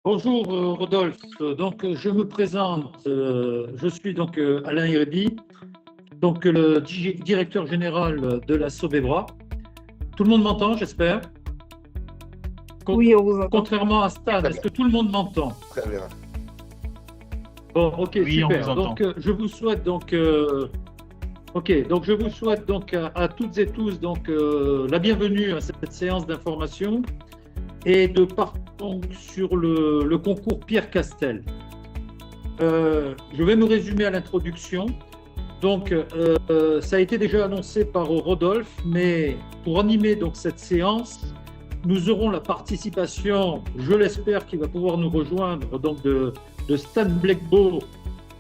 Bonjour Rodolphe, je me présente, je suis donc Alain Hérébi, donc le directeur général de la Sobebra. Tout le monde m'entend, j'espère? Oui, on vous entend. Contrairement à Stan, est-ce que tout le monde m'entend? Très bien. Bon, ok, Oui, on super. vous entend. Donc je vous souhaite à toutes et tous la bienvenue à cette séance d'information et de partons sur le concours Pierre Castel. Je vais me résumer à l'introduction. Donc, ça a été déjà annoncé par Rodolphe, mais pour animer donc cette séance, nous aurons la participation, je l'espère, qui va pouvoir nous rejoindre donc de Stan Blekbo.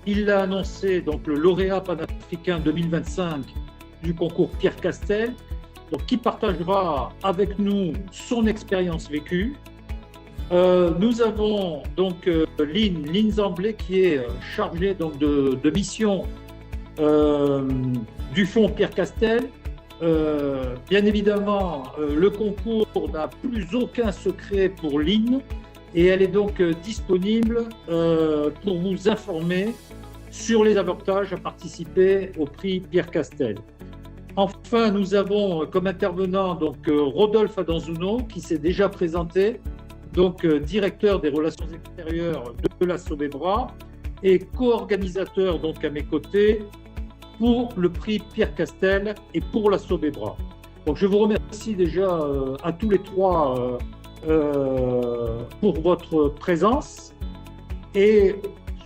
Il l'a annoncé, donc le lauréat panafricain 2025 du concours Pierre Castel, donc qui partagera avec nous son expérience vécue. Nous avons donc Lynn Zamblé qui est chargée donc de mission du fonds Pierre Castel. Bien évidemment, le concours n'a plus aucun secret pour Lynn et elle est donc disponible pour vous informer sur les avantages à participer au prix Pierre Castel. Enfin, nous avons comme intervenant donc Rodolphe Adanzuno qui s'est déjà présenté, donc directeur des relations extérieures de la Sobebra et co-organisateur donc à mes côtés pour le prix Pierre Castel et pour la Sobebra. Donc je vous remercie déjà à tous les trois pour votre présence. Et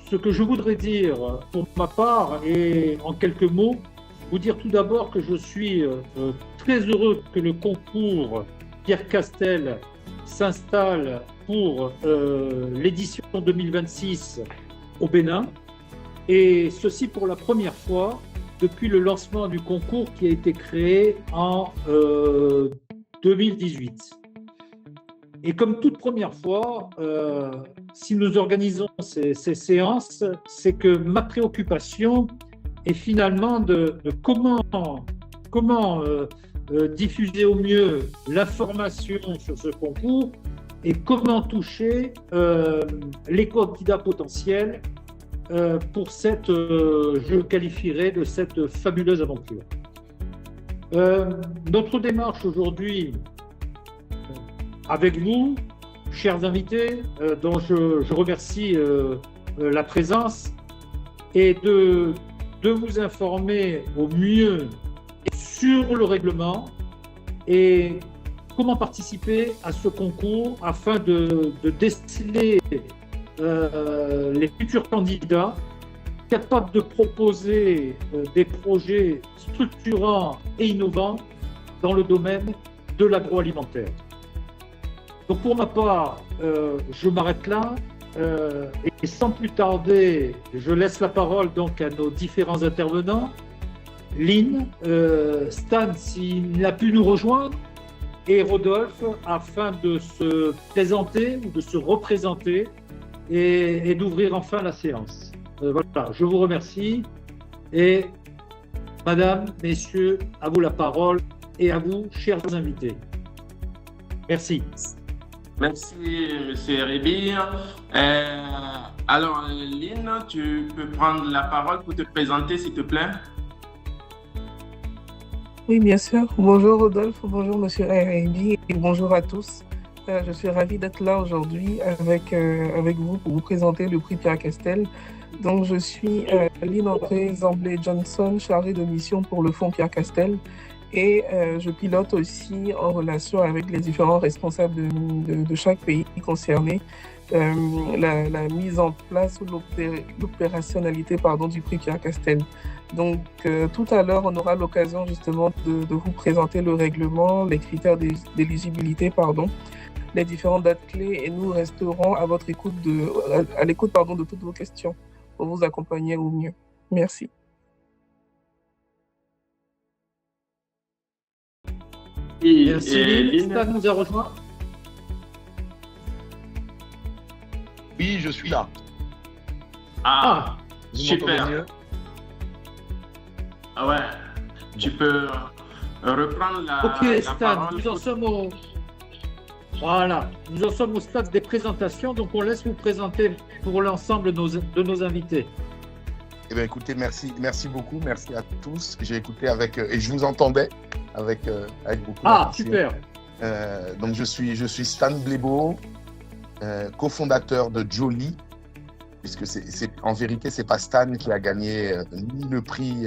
ce que je voudrais dire pour ma part et en quelques mots, vous dire tout d'abord que je suis très heureux que le concours Pierre Castel s'installe pour l'édition 2026 au Bénin, et ceci pour la première fois depuis le lancement du concours qui a été créé en 2018. Et comme toute première fois, si nous organisons ces séances, c'est que ma préoccupation est finalement de comment diffuser au mieux l'information sur ce concours et comment toucher les candidats potentiels pour cette, je le qualifierais de cette fabuleuse aventure. Notre démarche aujourd'hui avec vous, chers invités, dont je remercie la présence, est de vous informer au mieux sur le règlement et comment participer à ce concours afin de déceler les futurs candidats capables de proposer des projets structurants et innovants dans le domaine de l'agroalimentaire. Donc pour ma part, je m'arrête là et sans plus tarder, je laisse la parole donc à nos différents intervenants. Lynn, Stan s'il a pu nous rejoindre et Rodolphe afin de se présenter ou de se représenter et d'ouvrir enfin la séance. Voilà, je vous remercie et madame, messieurs, à vous la parole et à vous, chers invités. Merci. Merci, monsieur Hérébi. Alors, Lynn, tu peux prendre la parole pour te présenter, s'il te plaît? Oui, bien sûr. Bonjour Rodolphe, bonjour monsieur Hérébi et bonjour à tous. Je suis ravie d'être là aujourd'hui avec vous pour vous présenter le prix Pierre Castel. Donc, je suis Lynn André Zamblé-Johnson, chargée de mission pour le fonds Pierre Castel. Et je pilote aussi en relation avec les différents responsables de chaque pays concerné la mise en place ou l'opérationnalité du prix Pierre Castel. Donc tout à l'heure, on aura l'occasion justement de vous présenter le règlement, les critères d'éligibilité, les différentes dates clés, et nous resterons à votre écoute à l'écoute de toutes vos questions pour vous accompagner au mieux. Merci. Merci Lynn. Stan nous a rejoint. Oui, je suis là. Ah, Vous super. m'entendez mieux? Ah ouais, tu peux reprendre la Ok, Stan, parole. nous en sommes au... Voilà, nous en sommes au stade des présentations, donc on laisse vous présenter pour l'ensemble de nos invités. Eh bien, écoutez, merci beaucoup, merci à tous. J'ai écouté et je vous entendais avec beaucoup d'attention. Super. Donc, je suis Stan Blebo, cofondateur de Joli, puisque en vérité, c'est pas Stan qui a gagné ni le prix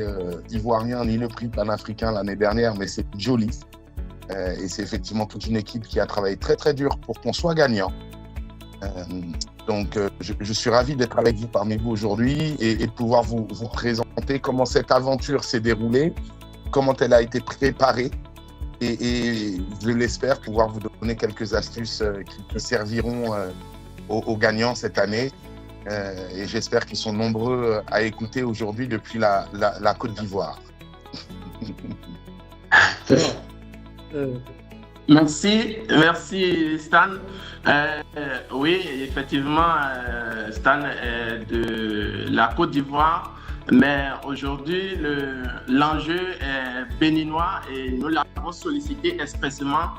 ivoirien, ni le prix panafricain l'année dernière, mais c'est Joli. Et c'est effectivement toute une équipe qui a travaillé très, très dur pour qu'on soit gagnant. Donc, je suis ravi d'être avec vous parmi vous aujourd'hui et de pouvoir vous présenter comment cette aventure s'est déroulée, comment elle a été préparée et je l'espère pouvoir vous donner quelques astuces qui serviront aux gagnants cette année. Et j'espère qu'ils sont nombreux à écouter aujourd'hui depuis la Côte d'Ivoire. Merci Stan. Oui, effectivement, Stan est de la Côte d'Ivoire, mais aujourd'hui, l'enjeu est béninois et nous l'avons sollicité expressément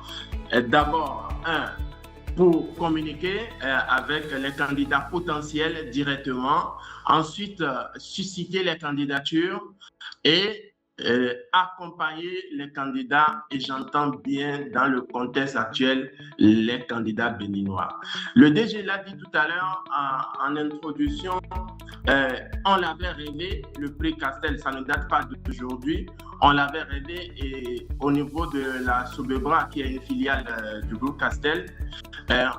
d'abord, pour communiquer avec les candidats potentiels directement, ensuite susciter les candidatures et accompagner les candidats, et j'entends bien dans le contexte actuel les candidats béninois. Le DG l'a dit tout à l'heure en introduction, on l'avait rêvé, le prix Castel, ça ne date pas d'aujourd'hui, on l'avait rêvé et au niveau de la Sobebra, qui est une filiale du groupe Castel,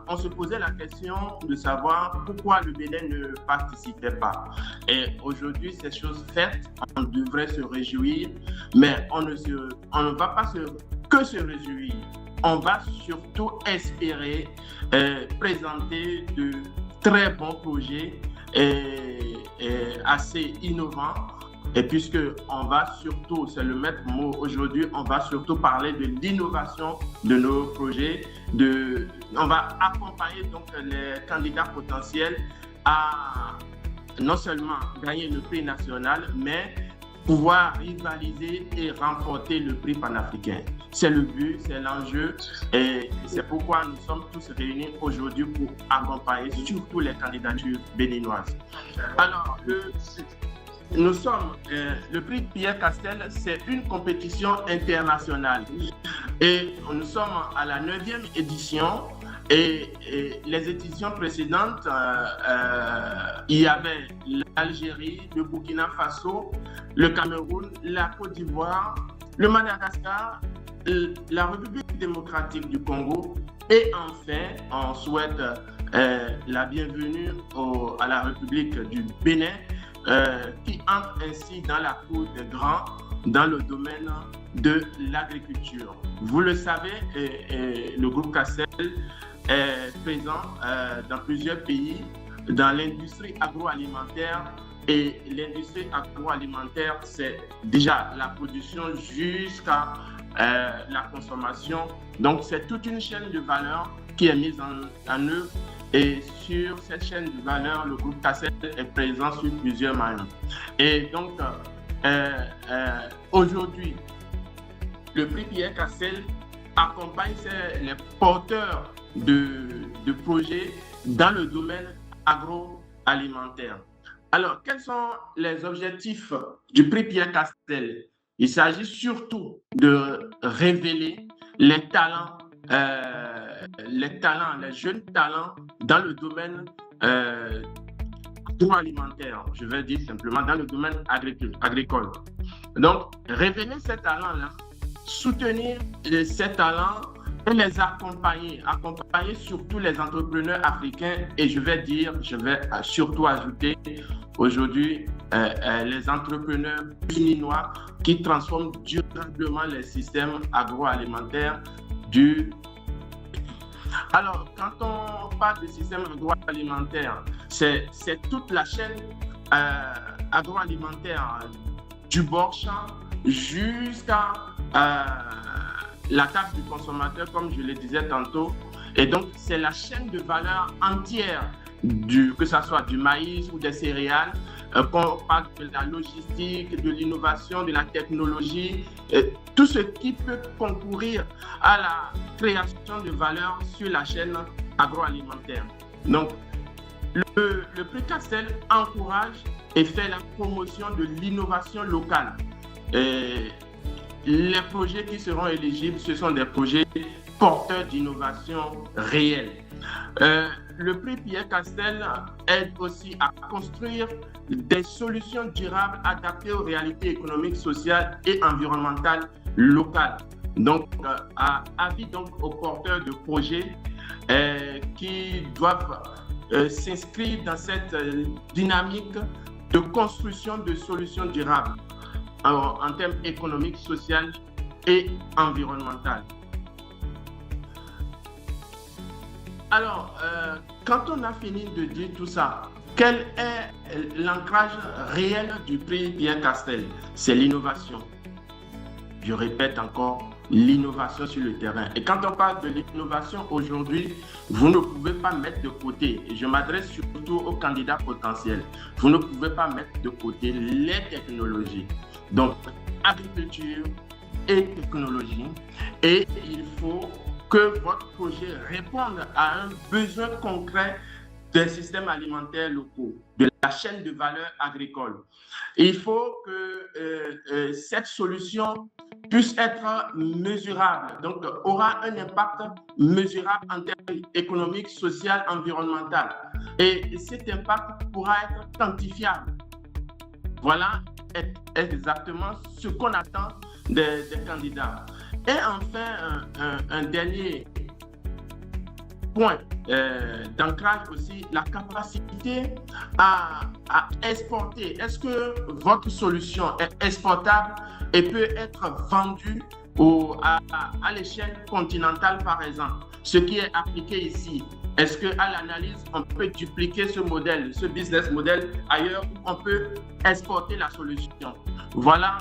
on se posait la question de savoir pourquoi le Bénin ne participait pas. Et aujourd'hui, c'est chose faite, on devrait se réjouir, mais on ne va pas que se réjouir. On va surtout espérer présenter de très bons projets assez innovants. Et puisque on va surtout, c'est le maître mot aujourd'hui, on va surtout parler de l'innovation de nos projets. On va accompagner donc les candidats potentiels à non seulement gagner le prix national, mais pouvoir rivaliser et remporter le prix panafricain. C'est le but, c'est l'enjeu et c'est pourquoi nous sommes tous réunis aujourd'hui pour accompagner surtout les candidatures béninoises. Alors, nous sommes, le prix Pierre Castel, c'est une compétition internationale et nous sommes à la 9e édition et les éditions précédentes, il y avait l'Algérie, le Burkina Faso, le Cameroun, la Côte d'Ivoire, le Madagascar, la République démocratique du Congo et enfin, on souhaite la bienvenue à la République du Bénin qui entre ainsi dans la cour des grands dans le domaine de l'agriculture. Vous le savez, le groupe Castel est présent dans plusieurs pays dans l'industrie agroalimentaire et l'industrie agroalimentaire, c'est déjà la production jusqu'à la consommation. Donc, c'est toute une chaîne de valeur qui est mise en œuvre. Et sur cette chaîne de valeur, le groupe Castel est présent sur plusieurs maillons. Et donc, aujourd'hui, le prix Pierre Castel accompagne les porteurs de projets dans le domaine agroalimentaire. Alors, quels sont les objectifs du prix Pierre Castel? Il s'agit surtout de révéler les talents, les jeunes talents dans le domaine agroalimentaire, je vais dire simplement dans le domaine agricole. Donc, révéler ces talents-là, soutenir ces talents et les accompagner surtout les entrepreneurs africains et je vais surtout ajouter aujourd'hui les entrepreneurs béninois qui transforment durablement les systèmes agroalimentaires Alors, quand on parle de système agroalimentaire, c'est toute la chaîne agroalimentaire du bord-champ jusqu'à la table du consommateur, comme je le disais tantôt. Et donc, c'est la chaîne de valeur entière, que ce soit du maïs ou des céréales, qu'on parle de la logistique, de l'innovation, de la technologie, tout ce qui peut concourir à la création de valeur sur la chaîne agroalimentaire. Donc, le prix Castel encourage et fait la promotion de l'innovation locale. Les projets qui seront éligibles, ce sont des projets porteurs d'innovation réelle. Le prix Pierre Castel aide aussi à construire des solutions durables adaptées aux réalités économiques, sociales et environnementales locales. Donc, avis donc aux porteurs de projets qui doivent s'inscrire dans cette dynamique de construction de solutions durables en termes économiques, sociaux et environnementaux. Alors, quand on a fini de dire tout ça, quel est l'ancrage réel du prix Pierre Castel? C'est l'innovation. Je répète encore, l'innovation sur le terrain. Et quand on parle de l'innovation aujourd'hui, vous ne pouvez pas mettre de côté, et je m'adresse surtout aux candidats potentiels, vous ne pouvez pas mettre de côté les technologies. Donc, agriculture et technologie. Et il faut que votre projet réponde à un besoin concret des systèmes alimentaires locaux, de la chaîne de valeur agricole. Et il faut que cette solution puisse être mesurable, donc aura un impact mesurable en termes économiques, sociaux, environnementaux. Et cet impact pourra être quantifiable. Voilà exactement ce qu'on attend des candidats. Et enfin, un dernier point d'ancrage aussi, la capacité à exporter. Est-ce que votre solution est exportable et peut être vendue à l'échelle continentale, par exemple? Ce qui est appliqué ici, est-ce qu'à l'analyse, on peut dupliquer ce modèle, ce business model ailleurs où on peut exporter la solution? Voilà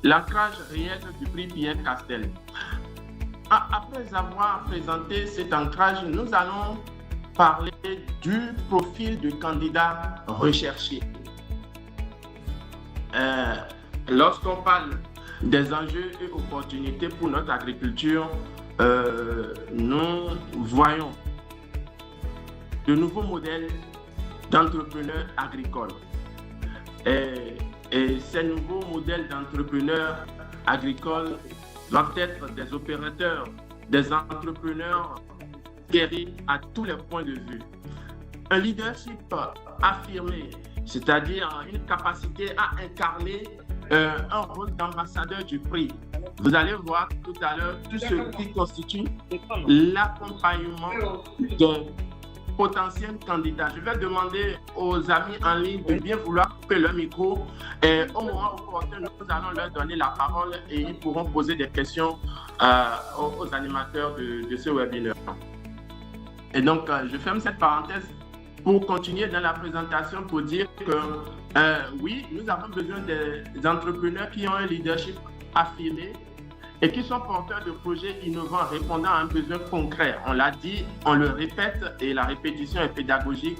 l'ancrage réel du prix Pierre Castel. Après avoir présenté cet ancrage, nous allons parler du profil du candidat recherché. Lorsqu'on parle des enjeux et opportunités pour notre agriculture, nous voyons de nouveaux modèles d'entrepreneurs agricoles. Et ces nouveaux modèles d'entrepreneurs agricoles doivent être des opérateurs, des entrepreneurs guéris à tous les points de vue. Un leadership affirmé, c'est-à-dire une capacité à incarner un rôle d'ambassadeur du prix. Vous allez voir tout à l'heure tout ce qui constitue l'accompagnement de potentiels candidats. Je vais demander aux amis en ligne de bien vouloir couper leur micro et au moment opportun, nous allons leur donner la parole et ils pourront poser des questions aux animateurs de ce webinaire. Et donc, je ferme cette parenthèse pour continuer dans la présentation pour dire que oui, nous avons besoin des entrepreneurs qui ont un leadership affirmé et qui sont porteurs de projets innovants répondant à un besoin concret. On l'a dit, on le répète et la répétition est pédagogique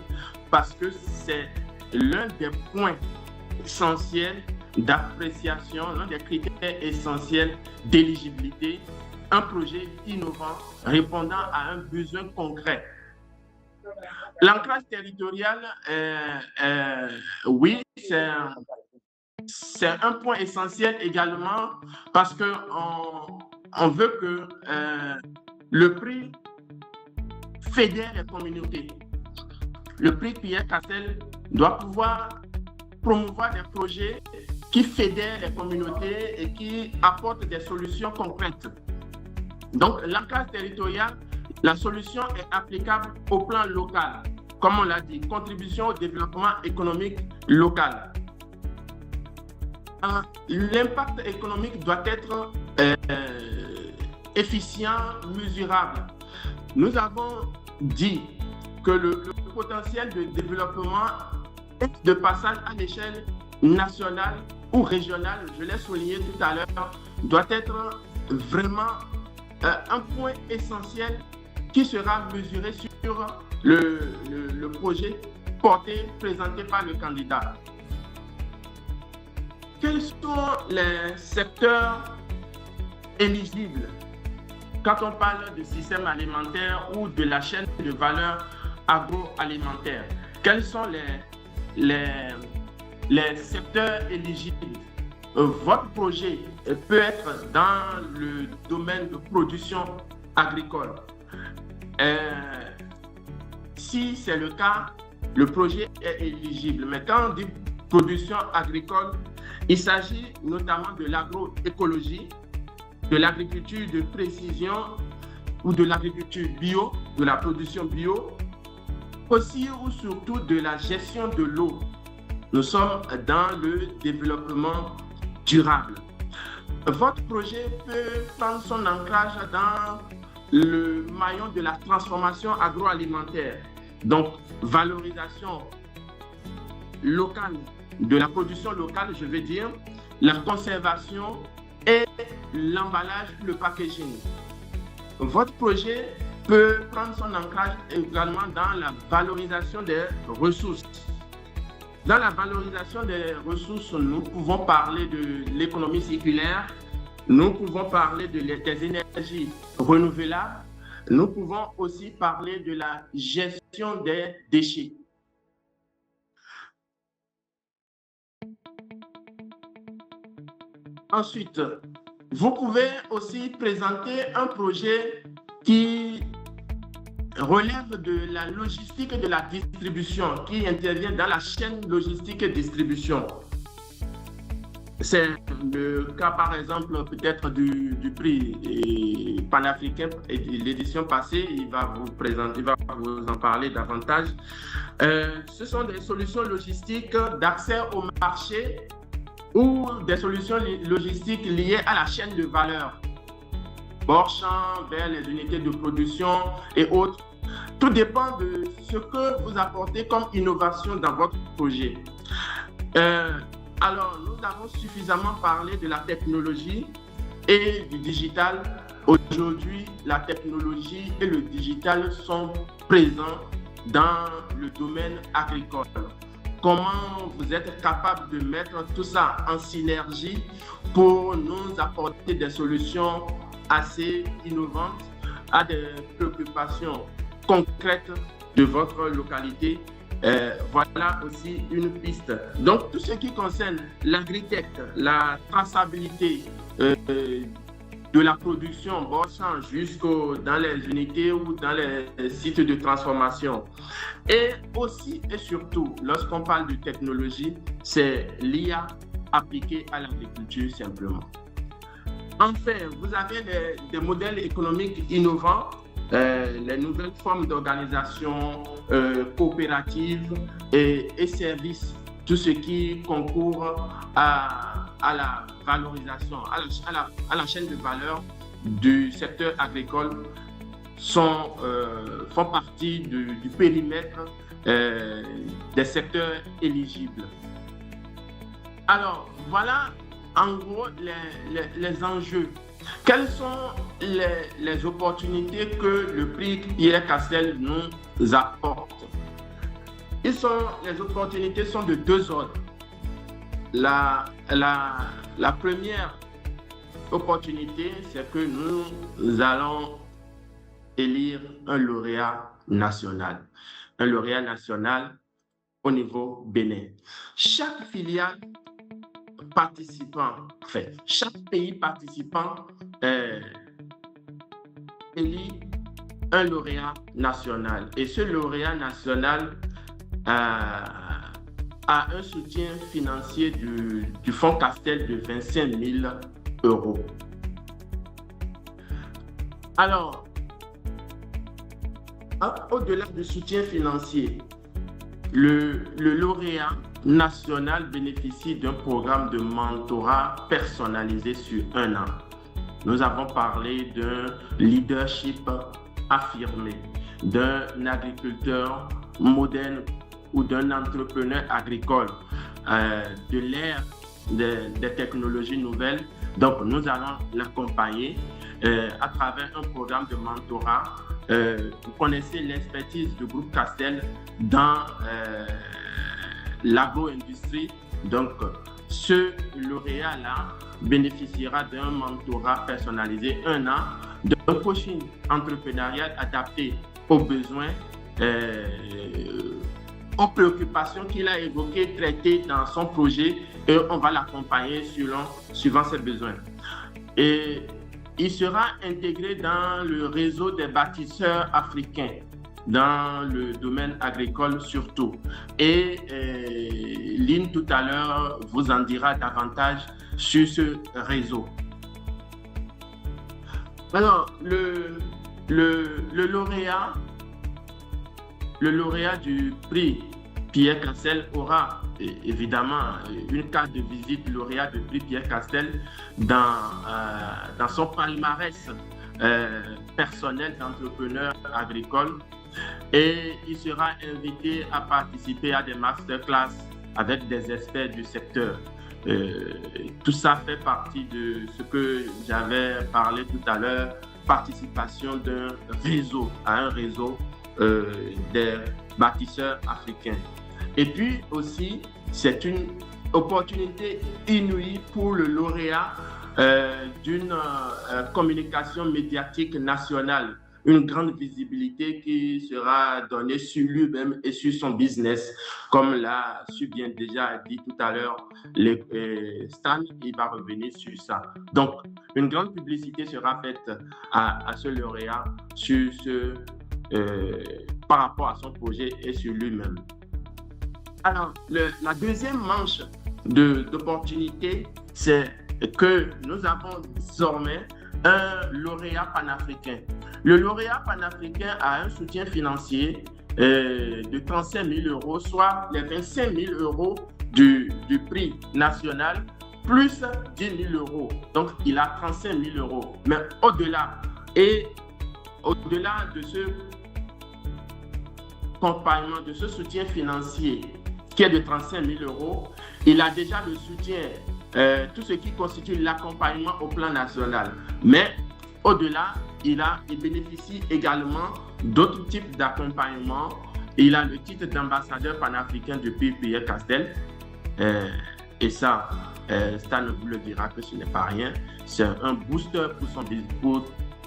parce que c'est l'un des points essentiels d'appréciation, l'un des critères essentiels d'éligibilité, un projet innovant répondant à un besoin concret. L'ancrage territorial, oui, c'est un point essentiel également parce qu'on veut que le prix fédère les communautés. Le prix Pierre Castel doit pouvoir promouvoir des projets qui fédèrent les communautés et qui apportent des solutions concrètes. Donc, l'ancrage territorial, la solution est applicable au plan local. Comme on l'a dit, contribution au développement économique local. L'impact économique doit être efficient, mesurable. Nous avons dit que le potentiel de développement est de passage à l'échelle nationale ou régionale, je l'ai souligné tout à l'heure, doit être vraiment un point essentiel qui sera mesuré sur le projet présenté par le candidat. Quels sont les secteurs éligibles quand on parle de système alimentaire ou de la chaîne de valeur agroalimentaire? Quels sont les secteurs éligibles? Votre projet peut être dans le domaine de production agricole. Si c'est le cas, le projet est éligible. Mais quand on dit production agricole, il s'agit notamment de l'agroécologie, de l'agriculture de précision ou de l'agriculture bio, de la production bio, aussi ou surtout de la gestion de l'eau. Nous sommes dans le développement durable. Votre projet peut prendre son ancrage dans le maillon de la transformation agroalimentaire, donc valorisation locale de la production locale, je veux dire, la conservation et l'emballage, le packaging. Votre projet peut prendre son ancrage également dans la valorisation des ressources. Dans la valorisation des ressources, nous pouvons parler de l'économie circulaire, nous pouvons parler des énergies renouvelables, nous pouvons aussi parler de la gestion des déchets. Ensuite, vous pouvez aussi présenter un projet qui relève de la logistique et de la distribution, qui intervient dans la chaîne logistique et distribution. C'est le cas, par exemple, peut-être du prix panafricain et de l'édition passée. Il va vous en parler davantage. Ce sont des solutions logistiques d'accès au marché ou des solutions logistiques liées à la chaîne de valeur, bord-champ vers les unités de production et autres. Tout dépend de ce que vous apportez comme innovation dans votre projet. Alors, nous avons suffisamment parlé de la technologie et du digital. Aujourd'hui, la technologie et le digital sont présents dans le domaine agricole. Comment vous êtes capable de mettre tout ça en synergie pour nous apporter des solutions assez innovantes à des préoccupations concrètes de votre localité? Voilà aussi une piste. Donc, tout ce qui concerne l'agritech, la traçabilité de la production bord-champ jusqu'au dans les unités ou dans les sites de transformation. Et aussi et surtout, lorsqu'on parle de technologie, c'est l'IA appliquée à l'agriculture simplement. Enfin, vous avez des modèles économiques innovants, les nouvelles formes d'organisation coopérative et services, tout ce qui concourt à la valorisation, à la chaîne de valeur du secteur agricole font partie du périmètre des secteurs éligibles. Alors, voilà en gros les enjeux. Quelles sont les opportunités que le prix Pierre Castel nous apporte? Les opportunités sont de deux ordres. La première opportunité, c'est que nous allons élire un lauréat national. Un lauréat national au niveau Bénin. Chaque filiale participant, chaque pays participant élit un lauréat national. Et ce lauréat national a un soutien financier du Fonds Castel de 25 000 €. Alors, au-delà du soutien financier, le lauréat national bénéficie d'un programme de mentorat personnalisé sur 1 an. Nous avons parlé d'un leadership affirmé, d'un agriculteur moderne ou d'un entrepreneur agricole de l'ère des technologies nouvelles Donc, nous allons l'accompagner à travers un programme de mentorat. Vous connaissez l'expertise du groupe Castel dans l'agro-industrie. Donc, ce lauréat-là bénéficiera d'un mentorat personnalisé 1 an, d'un coaching entrepreneurial adapté aux besoins, aux préoccupations qu'il a évoquées, traitées dans son projet, et on va l'accompagner suivant ses besoins. Et il sera intégré dans le réseau des bâtisseurs africains, dans le domaine agricole surtout. Et Lynn, tout à l'heure, vous en dira davantage sur ce réseau. Alors, le lauréat du prix Pierre Castel aura évidemment une carte de visite lauréat du prix Pierre Castel dans son palmarès personnel d'entrepreneur agricole, et il sera invité à participer à des masterclass avec des experts du secteur. Tout ça fait partie de ce que j'avais parlé tout à l'heure, participation d'un réseau, à un réseau des bâtisseurs africains. Et puis aussi, c'est une opportunité inouïe pour le lauréat d'une communication médiatique nationale, une grande visibilité qui sera donnée sur lui-même et sur son business, comme l'a su bien déjà dit tout à l'heure Stan, il va revenir sur ça. Donc, une grande publicité sera faite à ce lauréat sur par rapport à son projet et sur lui-même. Alors, la deuxième manche d'opportunité, c'est que nous avons désormais un lauréat panafricain. Le lauréat panafricain a un soutien financier de 35 000 €, soit les 25 000 € du prix national, plus 10 000 €. Donc, il a 35 000 €. Mais au-delà de ce accompagnement, de ce soutien financier qui est de 35 000 €, il a déjà le soutien, tout ce qui constitue l'accompagnement au plan national. Mais au-delà, il bénéficie également d'autres types d'accompagnement. Il a le titre d'ambassadeur panafricain du prix Pierre Castel. Et ça, Stan vous le dira que ce n'est pas rien. C'est un booster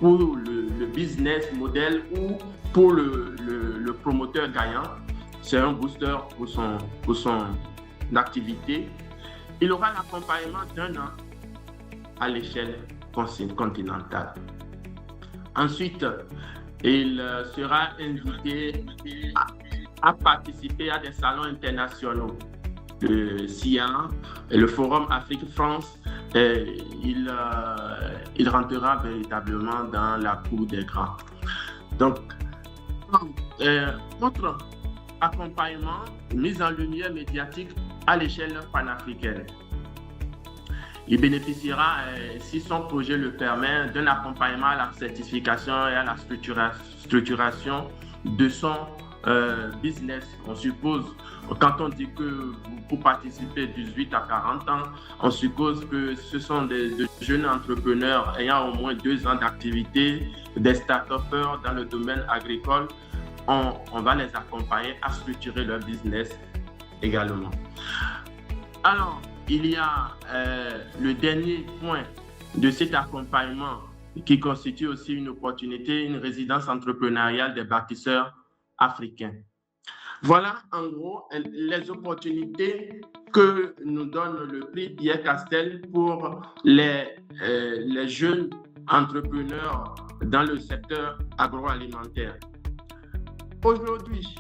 pour le business model ou pour le promoteur gagnant. C'est un booster pour son activité. Il aura l'accompagnement d'1 an à l'échelle continentale. Ensuite, il sera invité à participer à des salons internationaux. Le CIA, le Forum Afrique-France, il rentrera véritablement dans la cour des grands. Donc, autre accompagnement, mise en lumière médiatique à l'échelle panafricaine. Il bénéficiera, si son projet le permet, d'un accompagnement à la certification et à la structuration de son business. On suppose, quand on dit que pour participer 18 à 40 ans, on suppose que ce sont des jeunes entrepreneurs ayant au moins 2 ans d'activité, des start-upers dans le domaine agricole. On va les accompagner à structurer leur business également. Alors, il y a le dernier point de cet accompagnement qui constitue aussi une opportunité, une résidence entrepreneuriale des bâtisseurs africains. Voilà en gros les opportunités que nous donne le prix Pierre Castel pour les jeunes entrepreneurs dans le secteur agroalimentaire. Aujourd'hui,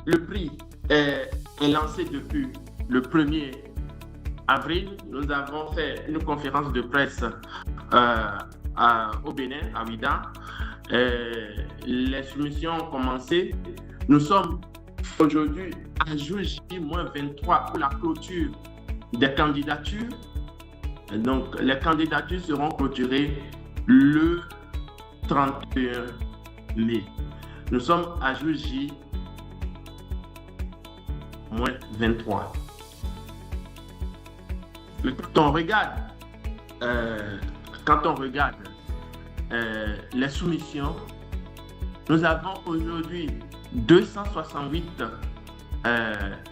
le prix est lancé depuis le 1er avril. Nous avons fait une conférence de presse au Bénin, à Ouidah. Les soumissions ont commencé. Nous sommes aujourd'hui à jour J-23 pour la clôture des candidatures. Donc, les candidatures seront clôturées le 31 mai. Nous sommes à jour J-23. Quand on regarde quand on regarde les soumissions, nous avons aujourd'hui 268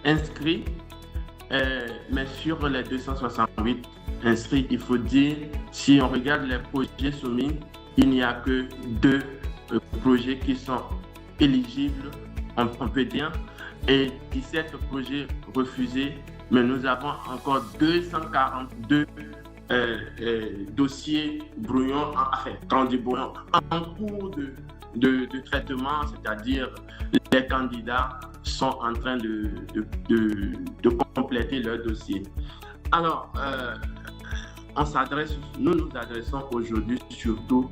inscrits, mais sur les 268 inscrits, il faut dire, si on regarde les projets soumis, il n'y a que 2 projets qui sont éligibles, on peut dire, et 17 projets refusés, mais nous avons encore 242 dossiers brouillons, quand on dit brouillons, en cours de traitement, c'est-à-dire les candidats sont en train de compléter leur dossier. Alors, nous nous adressons aujourd'hui surtout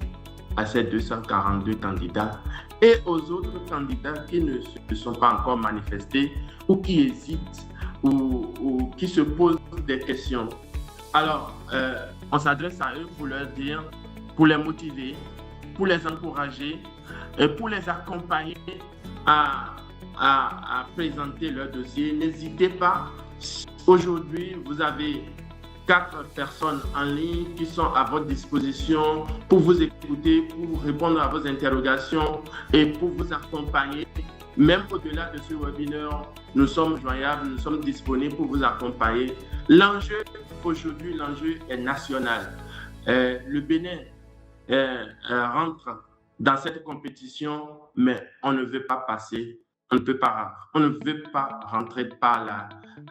à ces 242 candidats et aux autres candidats qui ne se sont pas encore manifestés ou qui hésitent ou qui se posent des questions. Alors, on s'adresse à eux pour leur dire, pour les motiver, pour les encourager et pour les accompagner à présenter leur dossier. N'hésitez pas. Aujourd'hui, vous avez 4 personnes en ligne qui sont à votre disposition pour vous écouter, pour répondre à vos interrogations et pour vous accompagner. Même au-delà de ce webinaire, nous sommes joignables, nous sommes disponibles pour vous accompagner. L'enjeu aujourd'hui, l'enjeu est national. Le Bénin rentre dans cette compétition, mais on ne veut pas passer. On ne veut pas rentrer par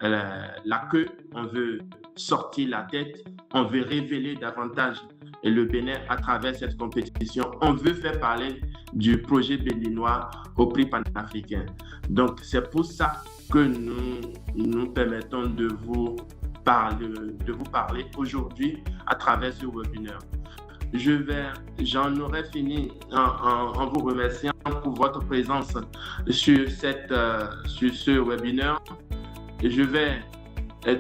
la queue, on veut sortir la tête, on veut révéler davantage le Bénin à travers cette compétition. On veut faire parler du projet béninois au prix panafricain. Donc, c'est pour ça que nous nous permettons de vous parler aujourd'hui à travers ce webinaire. J'en aurais fini en vous remerciant pour votre présence sur ce webinaire. Je vais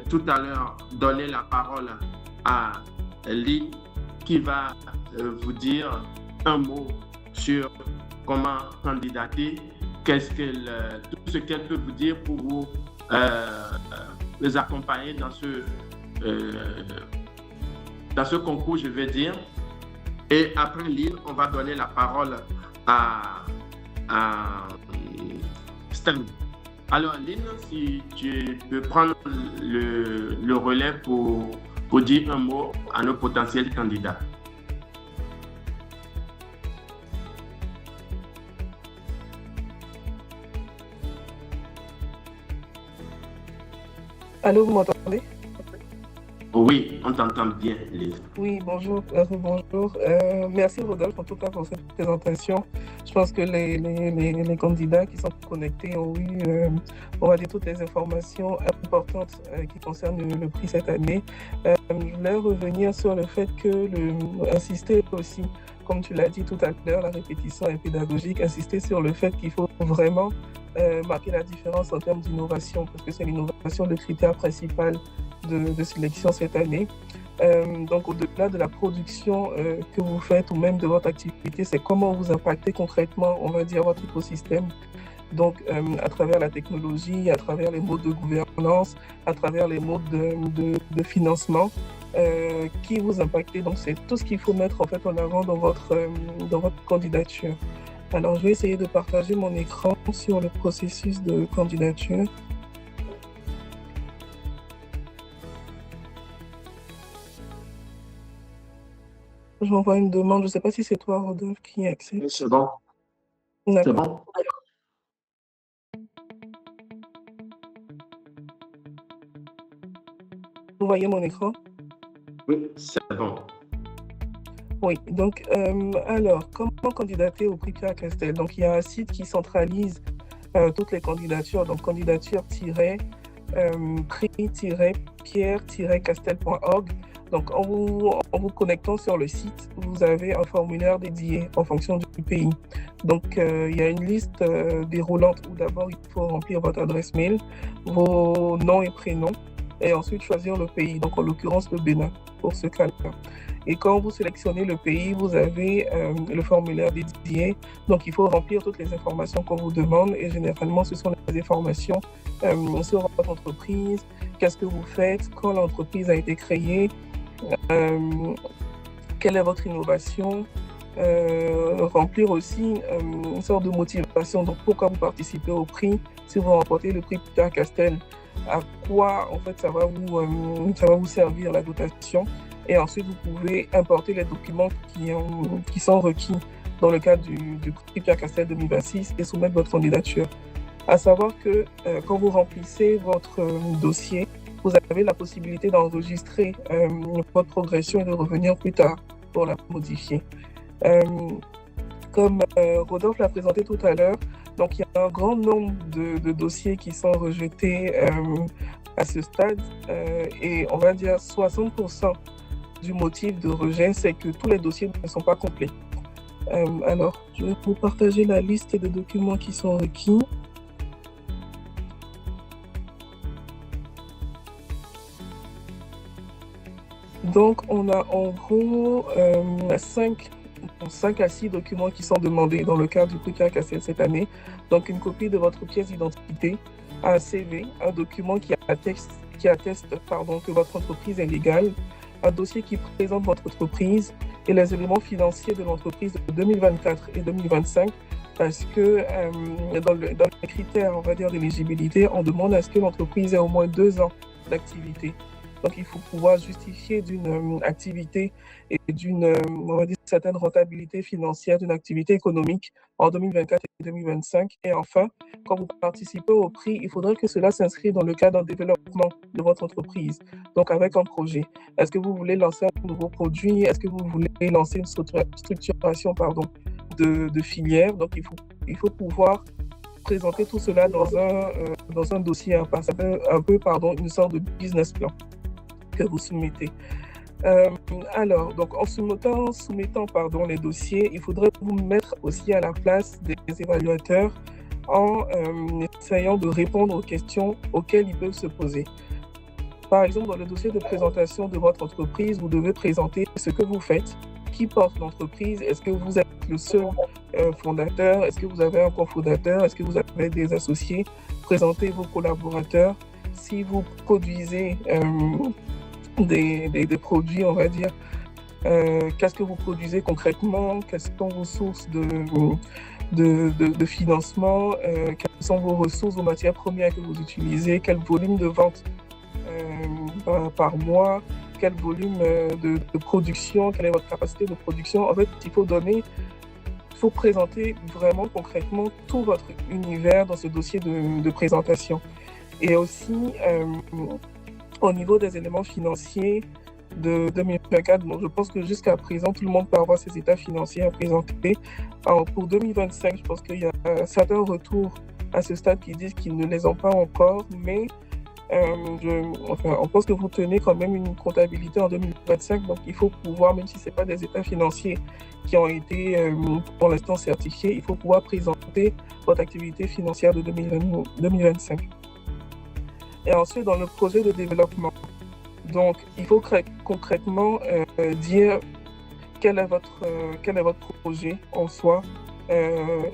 tout à l'heure donner la parole à Lynn qui va vous dire un mot sur comment candidater, tout ce qu'elle peut vous dire pour vous les accompagner dans ce concours, je vais dire. Et après Lynn, on va donner la parole à Stan. Alors Lynn, si tu peux prendre le relais pour dire un mot à nos potentiels candidats. Allô, vous m'entendez? Oui, on t'entend bien, Lynn. Oui, bonjour. Bonjour. Merci Rodolphe en tout cas pour cette présentation. Je pense que les candidats qui sont connectés ont eu, on va dire, toutes les informations importantes qui concernent le prix cette année. Je voulais revenir sur le fait que insister aussi, comme tu l'as dit tout à l'heure, la répétition est pédagogique, insister sur le fait qu'il faut vraiment marquer la différence en termes d'innovation, parce que c'est l'innovation le critère principal de sélection cette année. Donc, au-delà de la production que vous faites ou même de votre activité, c'est comment vous impactez concrètement, on va dire, votre écosystème. Donc, à travers la technologie, à travers les modes de gouvernance, à travers les modes de financement, qui vous impactez. Donc, c'est tout ce qu'il faut mettre en fait en avant dans votre candidature. Alors, je vais essayer de partager mon écran sur le processus de candidature. Je m'envoie une demande. Je ne sais pas si c'est toi, Rodolphe, qui accepte. C'est bon. D'accord. C'est bon. Vous voyez mon écran? Oui, c'est bon. Oui, donc, alors, comment candidater au prix Pierre-Castel? Donc, il y a un site qui centralise toutes les candidatures, donc candidature-prix-pierre-castel.org. Donc, en vous connectant sur le site, vous avez un formulaire dédié en fonction du pays. Donc, il y a une liste déroulante où d'abord, il faut remplir votre adresse mail, vos noms et prénoms, et ensuite choisir le pays, donc en l'occurrence le Bénin, pour ce cas-là. Et quand vous sélectionnez le pays, vous avez le formulaire dédié. Donc, il faut remplir toutes les informations qu'on vous demande. Et généralement, ce sont les informations sur votre entreprise, qu'est-ce que vous faites, quand l'entreprise a été créée, quelle est votre innovation, remplir aussi une sorte de motivation. Donc, pourquoi vous participez au prix? Si vous remportez le prix Pierre Castel, à quoi en fait ça va vous servir la dotation? Et ensuite, vous pouvez importer les documents qui sont requis dans le cadre du prix Pierre Castel 2026 et soumettre votre candidature. À savoir que quand vous remplissez votre dossier, vous avez la possibilité d'enregistrer votre progression et de revenir plus tard pour la modifier. Comme Rodolphe l'a présenté tout à l'heure, donc il y a un grand nombre de dossiers qui sont rejetés à ce stade et on va dire 60% du motif de rejet, c'est que tous les dossiers ne sont pas complets. Alors, je vais vous partager la liste des documents qui sont requis. Donc, on a en gros 5 à 6 documents qui sont demandés dans le cadre du prix Pierre Castel cette année. Donc, une copie de votre pièce d'identité, un CV, un document qui atteste que votre entreprise est légale, un dossier qui présente votre entreprise et les éléments financiers de l'entreprise de 2024 et 2025, parce que dans les critères, on va dire, d'éligibilité, on demande à ce que l'entreprise ait au moins 2 ans d'activité. Donc, il faut pouvoir justifier d'une activité et d'une certaine rentabilité financière d'une activité économique en 2024 et 2025. Et enfin, quand vous participez au prix, il faudrait que cela s'inscrive dans le cadre d'un développement de votre entreprise, donc avec un projet. Est-ce que vous voulez lancer un nouveau produit? Est-ce que vous voulez lancer une structuration de filière? Donc, il faut pouvoir présenter tout cela dans un dossier, une sorte de business plan que vous soumettez. Alors, donc en soumettant les dossiers, il faudrait vous mettre aussi à la place des évaluateurs en essayant de répondre aux questions auxquelles ils peuvent se poser. Par exemple, dans le dossier de présentation de votre entreprise, vous devez présenter ce que vous faites, qui porte l'entreprise, est-ce que vous êtes le seul fondateur, est-ce que vous avez un cofondateur, est-ce que vous avez des associés, présentez vos collaborateurs, si vous produisez des produits, on va dire, qu'est-ce que vous produisez concrètement, quelles sont vos sources de financement, quelles sont vos ressources, vos matières premières que vous utilisez, quel volume de vente par mois, quel volume de production, quelle est votre capacité de production. En fait, il faut présenter vraiment concrètement tout votre univers dans ce dossier de présentation. Et aussi, au niveau des éléments financiers de 2024, bon, je pense que jusqu'à présent, tout le monde peut avoir ses états financiers à présenter. Alors, pour 2025, je pense qu'il y a certains retours à ce stade qui disent qu'ils ne les ont pas encore, mais on pense que vous tenez quand même une comptabilité en 2025, donc il faut pouvoir, même si ce n'est pas des états financiers qui ont été pour l'instant certifiés, il faut pouvoir présenter votre activité financière de 2025. Et ensuite, dans le projet de développement, donc il faut concrètement dire quel est votre projet en soi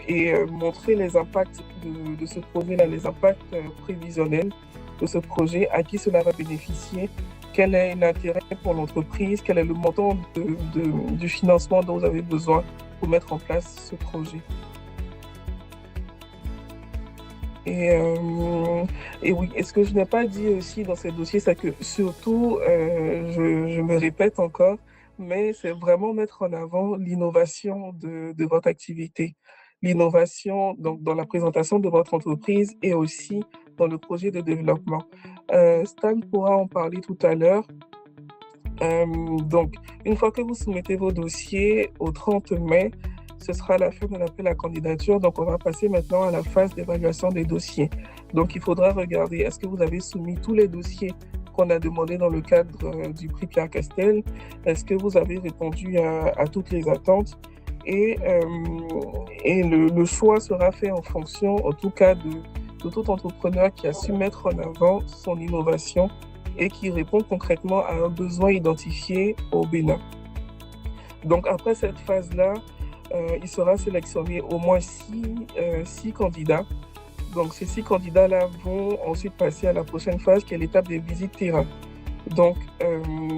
et montrer les impacts de ce projet-là, les impacts prévisionnels de ce projet, à qui cela va bénéficier, quel est l'intérêt pour l'entreprise, quel est le montant du financement dont vous avez besoin pour mettre en place ce projet. Et oui, et ce que je n'ai pas dit aussi dans ces dossiers, c'est que surtout, je me répète encore, mais c'est vraiment mettre en avant l'innovation de votre activité. L'innovation donc, dans la présentation de votre entreprise et aussi dans le projet de développement. Stan pourra en parler tout à l'heure. Donc, une fois que vous soumettez vos dossiers au 30 mai, ce sera la fin de l'appel à candidature. Donc, on va passer maintenant à la phase d'évaluation des dossiers. Donc, il faudra regarder, est-ce que vous avez soumis tous les dossiers qu'on a demandé dans le cadre du prix Pierre Castel? Est-ce que vous avez répondu à toutes les attentes? Et le choix sera fait en fonction, en tout cas, de tout entrepreneur qui a su mettre en avant son innovation et qui répond concrètement à un besoin identifié au Bénin. Donc, après cette phase-là, il sera sélectionné au moins 6 candidats. Donc, ces 6 candidats-là vont ensuite passer à la prochaine phase, qui est l'étape des visites terrain. Donc,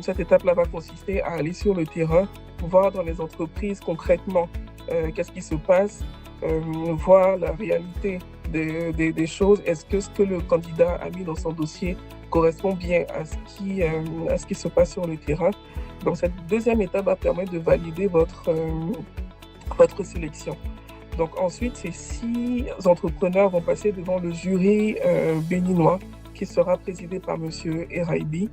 cette étape-là va consister à aller sur le terrain, voir dans les entreprises concrètement qu'est-ce qui se passe, voir la réalité des choses. Est-ce que ce que le candidat a mis dans son dossier correspond bien à ce qui se passe sur le terrain. Donc, cette deuxième étape va permettre de valider votre sélection. Donc, ensuite, ces 6 entrepreneurs vont passer devant le jury béninois qui sera présidé par M. Eraibi.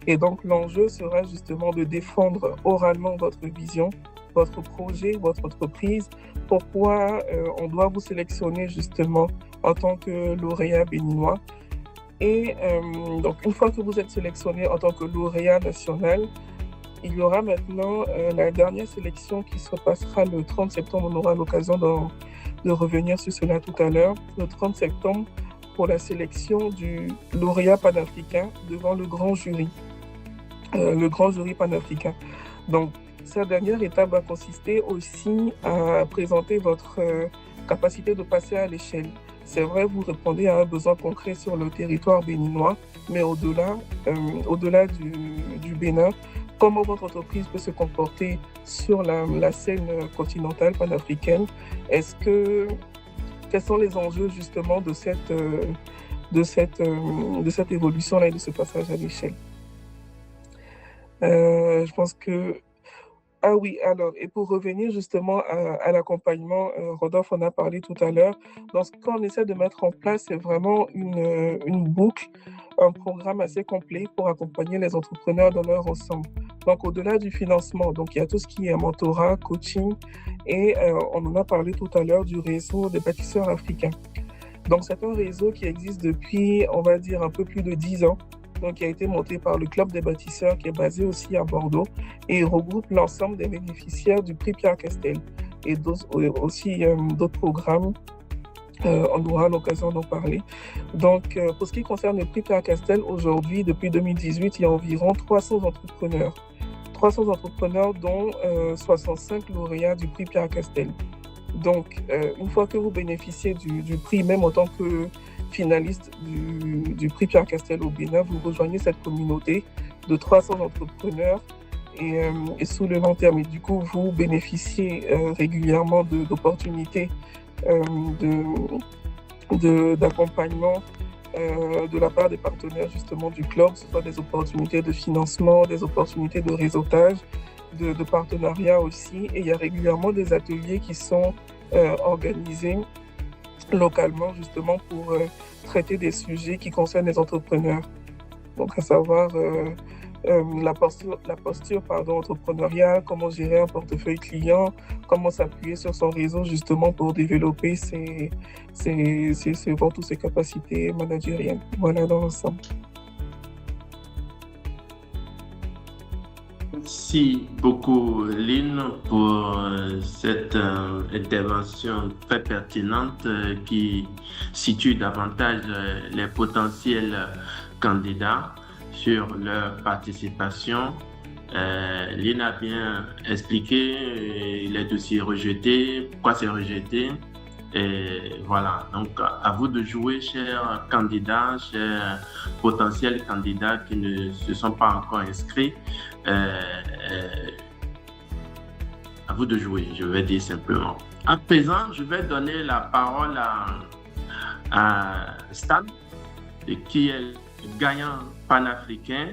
Et donc, l'enjeu sera justement de défendre oralement votre vision, votre projet, votre entreprise, pourquoi on doit vous sélectionner justement en tant que lauréat béninois. Et donc, une fois que vous êtes sélectionné en tant que lauréat national, il y aura maintenant la dernière sélection qui se passera le 30 septembre. On aura l'occasion de revenir sur cela tout à l'heure. Le 30 septembre, pour la sélection du lauréat panafricain devant le grand jury panafricain. Donc, cette dernière étape va consister aussi à présenter votre capacité de passer à l'échelle. C'est vrai, vous répondez à un besoin concret sur le territoire béninois, mais au-delà du Bénin, comment votre entreprise peut se comporter sur la scène continentale panafricaine? Quels sont les enjeux justement de cette évolution-là et de ce passage à l'échelle? Je pense que... Ah oui, alors, et pour revenir justement à l'accompagnement, Rodolphe en a parlé tout à l'heure. Donc, ce qu'on essaie de mettre en place, c'est vraiment une boucle, un programme assez complet pour accompagner les entrepreneurs dans leur ensemble. Donc, au-delà du financement, donc il y a tout ce qui est mentorat, coaching, et on en a parlé tout à l'heure du réseau des bâtisseurs africains. Donc, c'est un réseau qui existe depuis, on va dire, un peu plus de 10 ans. Donc, qui a été monté par le Club des bâtisseurs qui est basé aussi à Bordeaux et regroupe l'ensemble des bénéficiaires du prix Pierre-Castel et aussi d'autres programmes. On aura l'occasion d'en parler. Donc, pour ce qui concerne le prix Pierre-Castel, aujourd'hui, depuis 2018, il y a environ 300 entrepreneurs. 300 entrepreneurs, dont 65 lauréats du prix Pierre-Castel. Donc, une fois que vous bénéficiez du prix, même en tant que finaliste du prix Pierre-Castel au Bénin, vous rejoignez cette communauté de 300 entrepreneurs et sous le long terme. Et du coup, vous bénéficiez régulièrement d'opportunités d'accompagnement de la part des partenaires justement du club, que ce soit des opportunités de financement, des opportunités de réseautage, de partenariat aussi. Et il y a régulièrement des ateliers qui sont organisés localement justement pour traiter des sujets qui concernent les entrepreneurs. Donc à savoir la posture entrepreneuriale, comment gérer un portefeuille client, comment s'appuyer sur son réseau justement pour développer toutes ses capacités managériales. Voilà dans l'ensemble. Merci beaucoup, Lynn, pour cette intervention très pertinente qui situe davantage les potentiels candidats sur leur participation. Lynn a bien expliqué les dossiers rejetés, pourquoi c'est rejeté. Et voilà, donc à vous de jouer, chers candidats, chers potentiels candidats qui ne se sont pas encore inscrits. À vous de jouer, je vais dire simplement. À présent, je vais donner la parole à Stan, qui est gagnant panafricain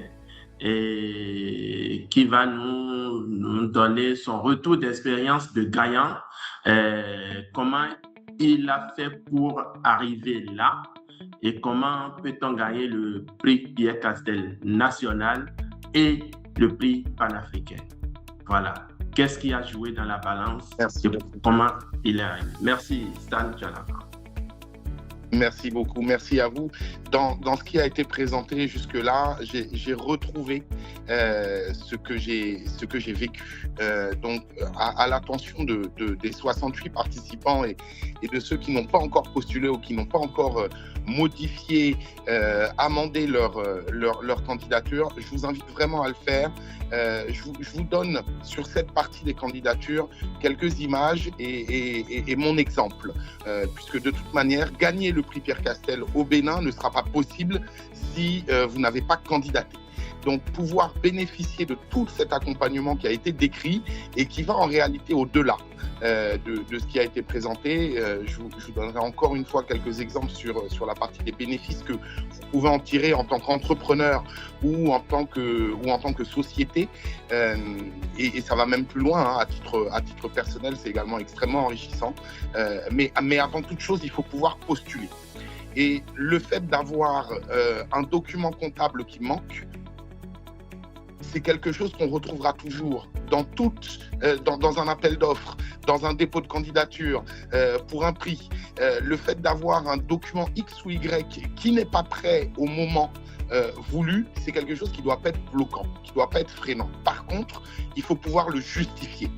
et qui va nous donner son retour d'expérience de gagnant, comment il a fait pour arriver là et comment peut-on gagner le prix Pierre-Castel national et le prix panafricain. Voilà. Qu'est-ce qui a joué dans la balance? Merci. Et comment il est arrivé? Merci, Stan Jalapa. Merci beaucoup, merci à vous. Dans ce qui a été présenté jusque-là, j'ai retrouvé ce que j'ai vécu. Donc, à l'attention des 68 participants et de ceux qui n'ont pas encore postulé ou qui n'ont pas encore modifié, amendé leur candidature, je vous invite vraiment à le faire. Je vous donne sur cette partie des candidatures quelques images et mon exemple, puisque de toute manière, gagner le prix Pierre-Castel au Bénin ne sera pas possible si vous n'avez pas candidaté. Donc, pouvoir bénéficier de tout cet accompagnement qui a été décrit et qui va en réalité au-delà de ce qui a été présenté. Je vous donnerai encore une fois quelques exemples sur la partie des bénéfices que vous pouvez en tirer en tant qu'entrepreneur ou en tant que société. Et ça va même plus loin, hein, à titre personnel, c'est également extrêmement enrichissant. Mais avant toute chose, il faut pouvoir postuler. Et le fait d'avoir un document comptable qui manque, c'est quelque chose qu'on retrouvera toujours dans un appel d'offres, dans un dépôt de candidature, pour un prix. Le fait d'avoir un document X ou Y qui n'est pas prêt au moment voulu, c'est quelque chose qui ne doit pas être bloquant, qui ne doit pas être freinant. Par contre, il faut pouvoir le justifier.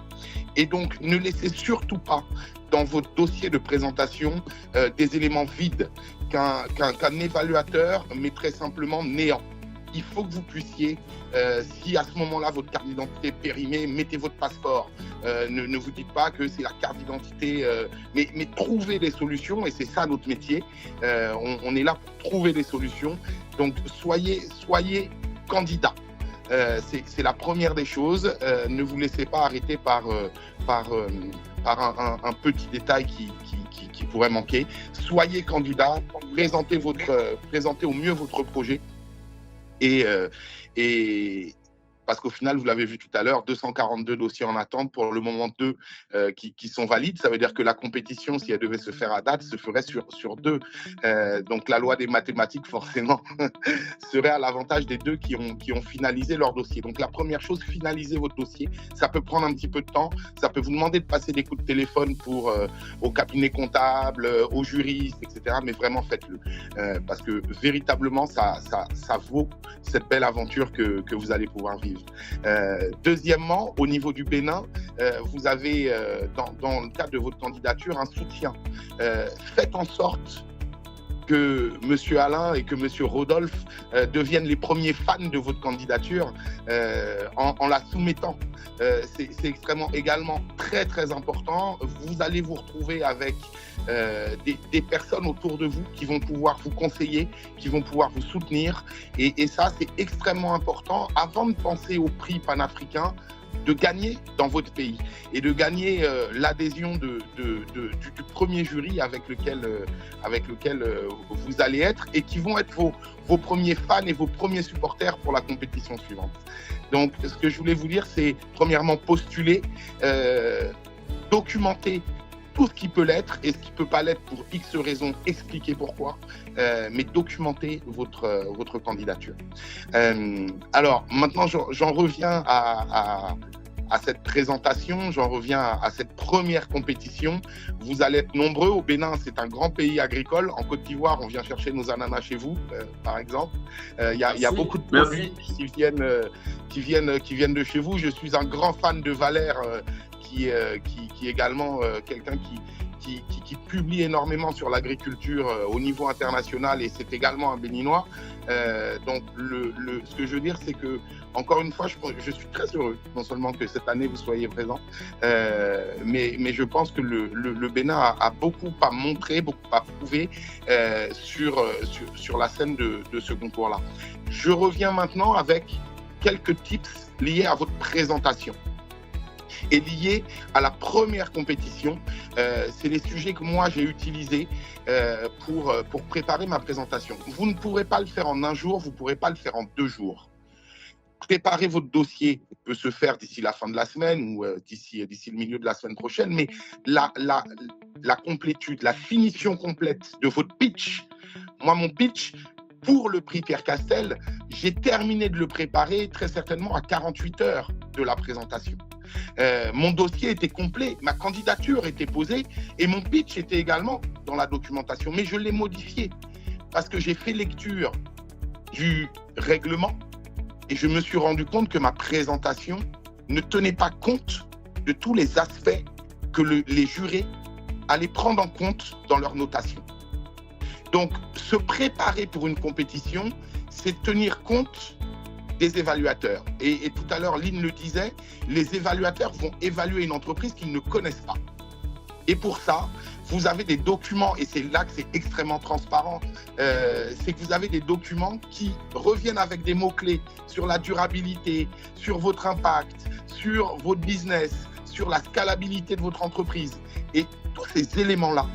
Et donc, ne laissez surtout pas dans votre dossier de présentation des éléments vides qu'un évaluateur mettrait simplement néant. Il faut que vous puissiez, si à ce moment-là votre carte d'identité est périmée, mettez votre passeport. Ne vous dites pas que c'est la carte d'identité, mais trouvez des solutions, et c'est ça notre métier. On est là pour trouver des solutions. Donc soyez candidat. C'est la première des choses. Ne vous laissez pas arrêter par un petit détail qui pourrait manquer. Soyez candidat, présentez au mieux votre projet. Et parce qu'au final, vous l'avez vu tout à l'heure, 242 dossiers en attente, pour le moment 2 qui sont valides. Ça veut dire que la compétition, si elle devait se faire à date, se ferait sur 2. Donc la loi des mathématiques, forcément, serait à l'avantage des 2 qui ont finalisé leur dossier. Donc la première chose, finalisez votre dossier. Ça peut prendre un petit peu de temps. Ça peut vous demander de passer des coups de téléphone au cabinet comptable, aux juristes, etc. Mais vraiment, faites-le. Parce que véritablement, ça vaut cette belle aventure que vous allez pouvoir vivre. Deuxièmement, au niveau du Bénin, vous avez dans le cadre de votre candidature un soutien. Faites en sorte que M. Alain et que M. Rodolphe deviennent les premiers fans de votre candidature en la soumettant. C'est extrêmement également très très important. Vous allez vous retrouver avec des personnes autour de vous qui vont pouvoir vous conseiller, qui vont pouvoir vous soutenir, et ça c'est extrêmement important avant de penser au prix panafricain, de gagner dans votre pays et de gagner l'adhésion du premier jury avec lequel vous allez être, et qui vont être vos premiers fans et vos premiers supporters pour la compétition suivante. Donc ce que je voulais vous dire, c'est premièrement postuler, documenter tout ce qui peut l'être et ce qui ne peut pas l'être pour X raisons, expliquer pourquoi, mais documenter votre candidature. Alors maintenant, j'en reviens à cette présentation, j'en reviens à cette première compétition. Vous allez être nombreux. Au Bénin, c'est un grand pays agricole. En Côte d'Ivoire, on vient chercher nos ananas chez vous, par exemple. Il y a beaucoup de produits qui viennent de chez vous. Je suis un grand fan de Valère, qui est également quelqu'un qui publie énormément sur l'agriculture au niveau international, et c'est également un Béninois. Donc ce que je veux dire, c'est que, encore une fois, je suis très heureux, non seulement que cette année vous soyez présents, mais je pense que le Bénin a beaucoup à montrer, beaucoup à prouver sur la scène de ce concours-là. Je reviens maintenant avec quelques tips liés à votre présentation et liés à la première compétition. C'est les sujets que moi j'ai utilisés pour préparer ma présentation. Vous ne pourrez pas le faire en un jour, vous ne pourrez pas le faire en 2 jours. Préparer votre dossier peut se faire d'ici la fin de la semaine ou d'ici le milieu de la semaine prochaine, mais la complétude, la finition complète de votre pitch, moi mon pitch pour le prix Pierre Castel, j'ai terminé de le préparer très certainement à 48 heures de la présentation. Mon dossier était complet, ma candidature était posée et mon pitch était également dans la documentation, mais je l'ai modifié parce que j'ai fait lecture du règlement et je me suis rendu compte que ma présentation ne tenait pas compte de tous les aspects que les jurés allaient prendre en compte dans leur notation. Donc, se préparer pour une compétition, c'est tenir compte des évaluateurs. Et tout à l'heure, Lynn le disait, les évaluateurs vont évaluer une entreprise qu'ils ne connaissent pas. Et pour ça, vous avez des documents, et c'est là que c'est extrêmement transparent, c'est que vous avez des documents qui reviennent avec des mots-clés sur la durabilité, sur votre impact, sur votre business, sur la scalabilité de votre entreprise. Et tous ces éléments-là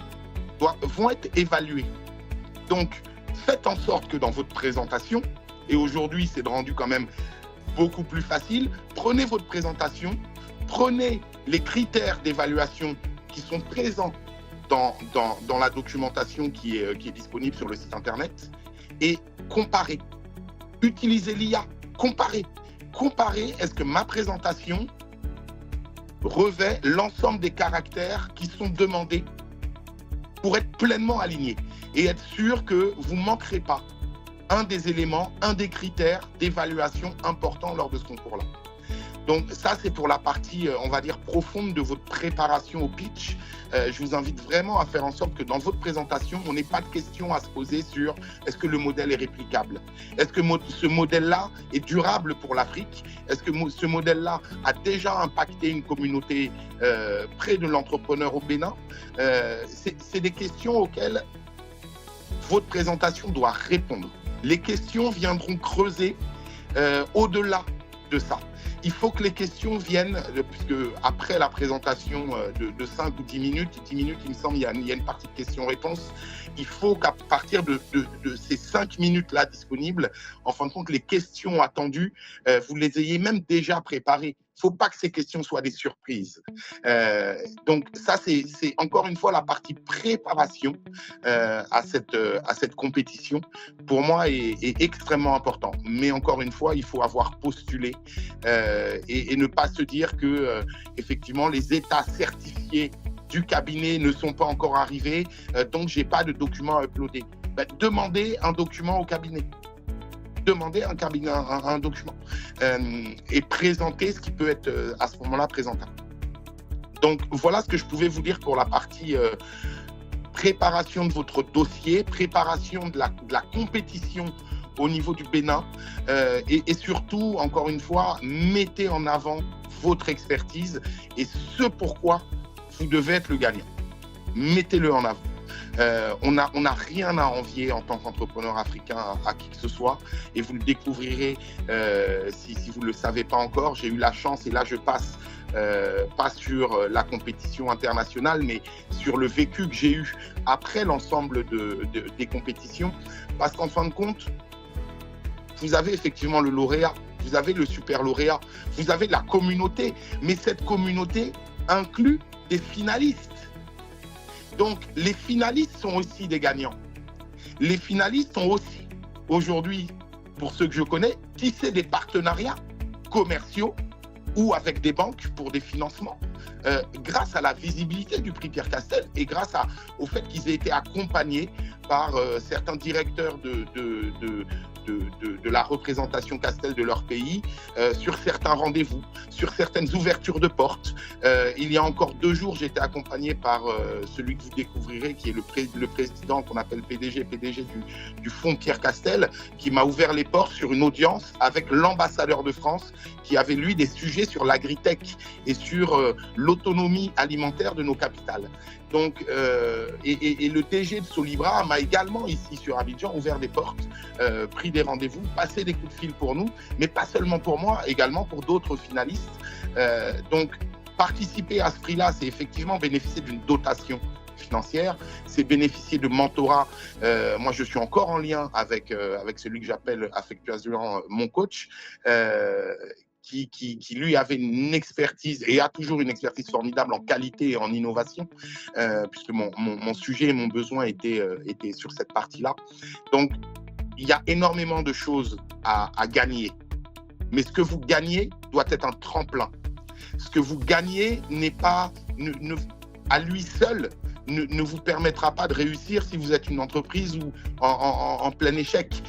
vont être évalués. Donc, faites en sorte que dans votre présentation, et aujourd'hui c'est rendu quand même beaucoup plus facile, prenez votre présentation, prenez les critères d'évaluation qui sont présents dans la documentation qui est disponible sur le site internet et comparez. Utilisez l'IA, comparez. Comparez, est-ce que ma présentation revêt l'ensemble des caractères qui sont demandés pour être pleinement aligné et être sûr que vous ne manquerez pas un des éléments, un des critères d'évaluation importants lors de ce concours-là. Donc ça, c'est pour la partie, on va dire, profonde de votre préparation au pitch. Je vous invite vraiment à faire en sorte que dans votre présentation, on n'ait pas de questions à se poser sur est-ce que le modèle est réplicable? Est-ce que ce modèle-là est durable pour l'Afrique? Est-ce que ce modèle-là a déjà impacté une communauté près de l'entrepreneur au Bénin? C'est des questions auxquelles votre présentation doit répondre. Les questions viendront creuser au-delà de ça. Il faut que les questions viennent, puisque après la présentation de 5 ou 10 minutes, il me semble, il y a une partie de questions-réponses, il faut qu'à partir de ces 5 minutes-là disponibles, en fin de compte, les questions attendues, vous les ayez même déjà préparées. Il ne faut pas que ces questions soient des surprises. Donc ça, c'est encore une fois la partie préparation à cette compétition, pour moi, est extrêmement important. Mais encore une fois, il faut avoir postulé et ne pas se dire que effectivement les états certifiés du cabinet ne sont pas encore arrivés, donc je n'ai pas de document à uploader. Demandez un document au cabinet. Demandez un document et présenter ce qui peut être à ce moment-là présentable. Donc voilà ce que je pouvais vous dire pour la partie préparation de votre dossier, préparation de la compétition au niveau du Bénin et surtout, encore une fois, mettez en avant votre expertise et ce pourquoi vous devez être le gagnant. Mettez-le en avant. On n'a rien à envier en tant qu'entrepreneur africain à qui que ce soit et vous le découvrirez si vous ne le savez pas encore. J'ai eu la chance et là je passe pas sur la compétition internationale mais sur le vécu que j'ai eu après l'ensemble des compétitions parce qu'en fin de compte vous avez effectivement le lauréat, vous avez le super lauréat, vous avez la communauté, mais cette communauté inclut des finalistes. Donc, les finalistes sont aussi des gagnants. Les finalistes sont aussi, aujourd'hui, pour ceux que je connais, tissés des partenariats commerciaux ou avec des banques pour des financements, grâce à la visibilité du prix Pierre Castel et grâce au fait qu'ils aient été accompagnés par certains directeurs de la représentation Castel de leur pays sur certains rendez-vous, sur certaines ouvertures de portes. Il y a encore 2 jours, j'étais accompagné par celui que vous découvrirez, qui est le président qu'on appelle PDG du fonds Pierre Castel, qui m'a ouvert les portes sur une audience avec l'ambassadeur de France, qui avait lui des sujets sur l'agritech et sur l'autonomie alimentaire de nos capitales. Donc, et le DG de Solibra m'a également ici sur Abidjan ouvert des portes, pris des rendez-vous, passé des coups de fil pour nous, mais pas seulement pour moi, également pour d'autres finalistes. Donc, participer à ce prix-là, c'est effectivement bénéficier d'une dotation financière, c'est bénéficier de mentorat. Moi, je suis encore en lien avec celui que j'appelle affectueusement mon coach, qui lui avait une expertise et a toujours une expertise formidable en qualité et en innovation, puisque mon sujet et mon besoin étaient sur cette partie-là. Donc, il y a énormément de choses à gagner. Mais ce que vous gagnez doit être un tremplin. Ce que vous gagnez n'est pas, à lui seul, ne vous permettra pas de réussir si vous êtes une entreprise ou en plein échec.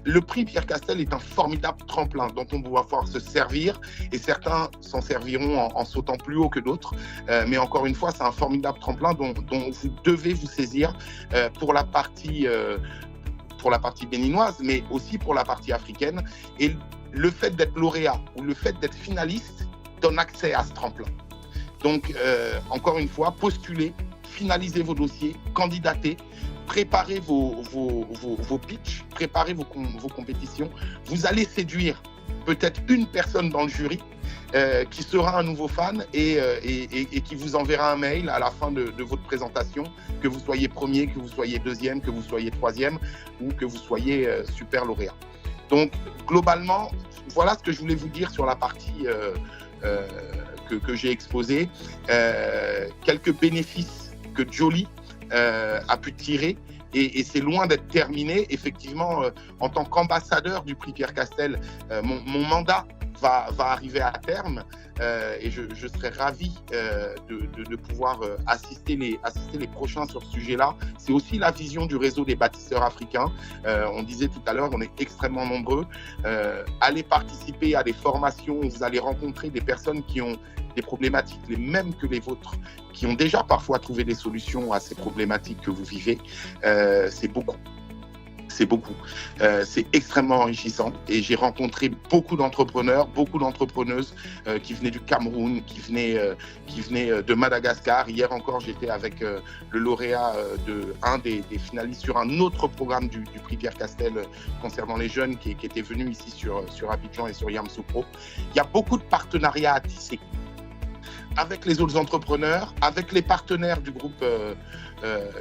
Le prix Pierre Castel est un formidable tremplin dont on va pouvoir se servir et certains s'en serviront en sautant plus haut que d'autres. Mais encore une fois, c'est un formidable tremplin dont vous devez vous saisir pour la partie béninoise, mais aussi pour la partie africaine. Et le fait d'être lauréat ou le fait d'être finaliste donne accès à ce tremplin. Donc, encore une fois, postulez, finalisez vos dossiers, candidatez, préparez vos pitchs, préparez vos compétitions. Vous allez séduire peut-être une personne dans le jury qui sera un nouveau fan et qui vous enverra un mail à la fin de votre présentation, que vous soyez premier, que vous soyez deuxième, que vous soyez troisième ou que vous soyez super lauréat. Donc, globalement, voilà ce que je voulais vous dire sur la partie que j'ai exposée. Quelques bénéfices que Joly a pu tirer. Et c'est loin d'être terminé. Effectivement, en tant qu'ambassadeur du prix Pierre Castel, mon mandat va arriver à terme et je serai ravi de pouvoir assister les prochains sur ce sujet-là. C'est aussi la vision du réseau des bâtisseurs africains. On disait tout à l'heure, on est extrêmement nombreux. Allez participer à des formations où vous allez rencontrer des personnes qui ont des problématiques les mêmes que les vôtres, qui ont déjà parfois trouvé des solutions à ces problématiques que vous vivez. C'est beaucoup. C'est extrêmement enrichissant et j'ai rencontré beaucoup d'entrepreneurs, beaucoup d'entrepreneuses qui venaient du Cameroun, qui venaient de Madagascar. Hier encore, j'étais avec le lauréat un des finalistes sur un autre programme du prix Pierre Castel concernant les jeunes qui était venu ici sur Abidjan et sur Yamoussoukro. Il y a beaucoup de partenariats à tisser avec les autres entrepreneurs, avec les partenaires du groupe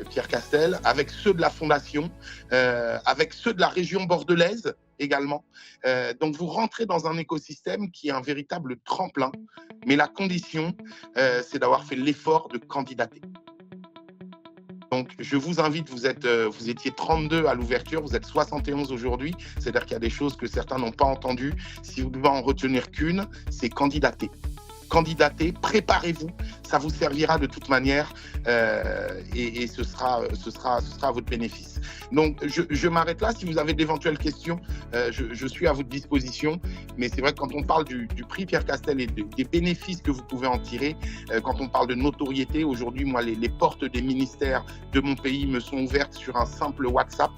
Pierre Castel, avec ceux de la Fondation, avec ceux de la région bordelaise également. Donc, vous rentrez dans un écosystème qui est un véritable tremplin, mais la condition, c'est d'avoir fait l'effort de candidater. Donc, je vous invite, vous étiez 32 à l'ouverture, vous êtes 71 aujourd'hui, c'est-à-dire qu'il y a des choses que certains n'ont pas entendues. Si vous devez en retenir qu'une, c'est candidater. Candidatez, préparez-vous, ça vous servira de toute manière et ce sera à votre bénéfice. Donc, je m'arrête là. Si vous avez d'éventuelles questions, je suis à votre disposition. Mais c'est vrai que quand on parle du prix Pierre Castel et des bénéfices que vous pouvez en tirer, quand on parle de notoriété, aujourd'hui, moi, les portes des ministères de mon pays me sont ouvertes sur un simple WhatsApp.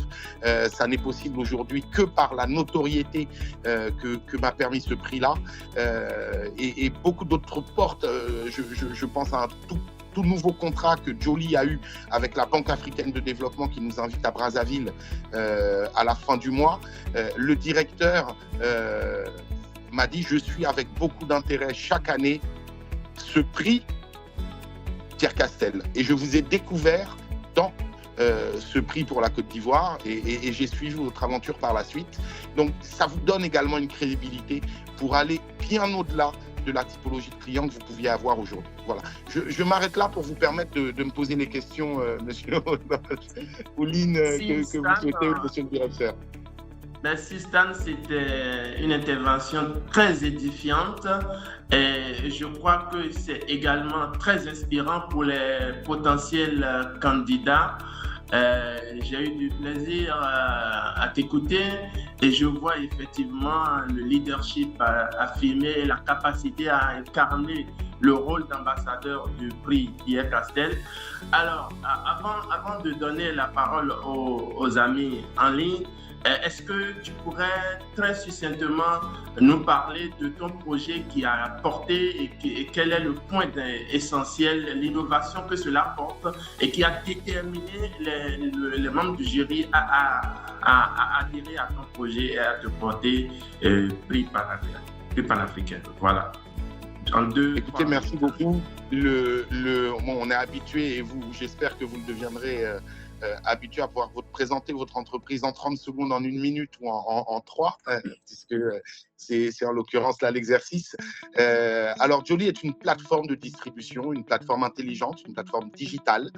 Ça n'est possible aujourd'hui que par la notoriété que m'a permis ce prix-là. Et beaucoup d'autres portes, je pense à un tout nouveau contrat que Joly a eu avec la Banque africaine de développement qui nous invite à Brazzaville à la fin du mois. Le directeur m'a dit « Je suis avec beaucoup d'intérêt chaque année ce prix Pierre Castel. » Et je vous ai découvert dans ce prix pour la Côte d'Ivoire et j'ai suivi votre aventure par la suite. Donc, ça vous donne également une crédibilité pour aller bien au-delà de la typologie de clients que vous pouviez avoir aujourd'hui. Voilà. Je m'arrête là pour vous permettre de me poser les questions, monsieur Ouline, que vous souhaitez, monsieur le directeur. Merci Stan, c'était une intervention très édifiante et je crois que c'est également très inspirant pour les potentiels candidats. J'ai eu du plaisir à t'écouter et je vois effectivement le leadership affirmé et la capacité à incarner le rôle d'ambassadeur du prix Pierre Castel. Alors, avant de donner la parole aux amis en ligne, est-ce que tu pourrais très succinctement nous parler de ton projet qui a porté et quel est le point essentiel, l'innovation que cela porte et qui a déterminé les membres du jury à adhérer à ton projet et à te porter prix panafricain. Voilà. Écoutez, merci beaucoup. On est habitué et j'espère que vous le deviendrez habitué à pouvoir présenter votre entreprise en 30 secondes, en 1 minute ou en 3, puisque c'est en l'occurrence là l'exercice. Alors, Joly est une plateforme de distribution, une plateforme intelligente, une plateforme digitale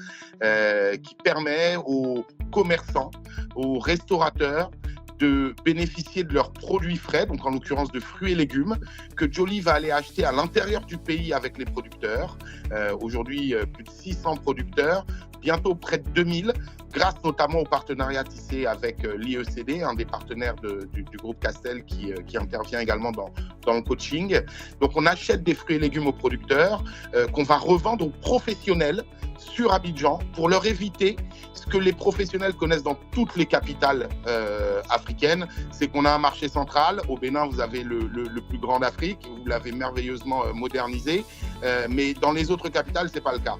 qui permet aux commerçants, aux restaurateurs de bénéficier de leurs produits frais, donc en l'occurrence de fruits et légumes, que Joly va aller acheter à l'intérieur du pays avec les producteurs. Aujourd'hui, plus de 600 producteurs, bientôt près de 2000, grâce notamment au partenariat tissé avec l'IECD, un des partenaires du groupe Castel qui intervient également dans le coaching. Donc on achète des fruits et légumes aux producteurs qu'on va revendre aux professionnels sur Abidjan pour leur éviter ce que les professionnels connaissent dans toutes les capitales africaines, c'est qu'on a un marché central. Au Bénin, vous avez le plus grand d'Afrique, vous l'avez merveilleusement modernisé. mais dans les autres capitales, c'est pas le cas,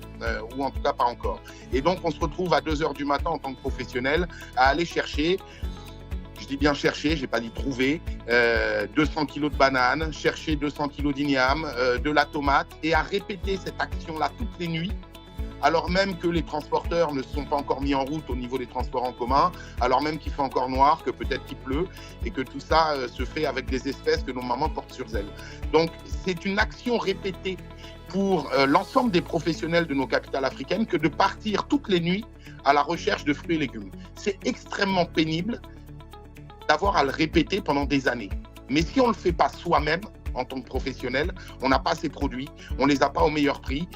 ou en tout cas pas encore. Et donc, on se retrouve à 2 heures du matin en tant que professionnel à aller chercher, je dis bien chercher, j'ai pas dit trouver, 200 kilos de bananes, chercher 200 kilos d'igname, de la tomate, et à répéter cette action-là toutes les nuits, alors même que les transporteurs ne se sont pas encore mis en route au niveau des transports en commun, alors même qu'il fait encore noir, que peut-être qu'il pleut, et que tout ça se fait avec des espèces que nos mamans portent sur elles. Donc, c'est une action répétée pour l'ensemble des professionnels de nos capitales africaines que de partir toutes les nuits à la recherche de fruits et légumes. C'est extrêmement pénible d'avoir à le répéter pendant des années. Mais si on ne le fait pas soi-même, en tant que professionnel, on n'a pas ces produits, on ne les a pas au meilleur prix.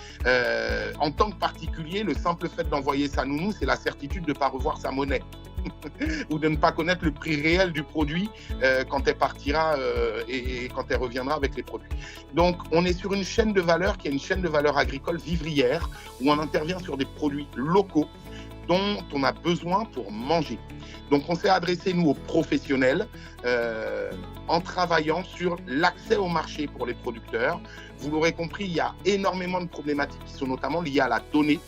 En tant que particulier, le simple fait d'envoyer sa nounou, c'est la certitude de ne pas revoir sa monnaie ou de ne pas connaître le prix réel du produit quand elle partira et quand elle reviendra avec les produits. Donc, on est sur une chaîne de valeur qui est une chaîne de valeur agricole vivrière où on intervient sur des produits locaux dont on a besoin pour manger. Donc, on s'est adressé, nous, aux professionnels en travaillant sur l'accès au marché pour les producteurs. Vous l'aurez compris, il y a énormément de problématiques qui sont notamment liées à la donnée.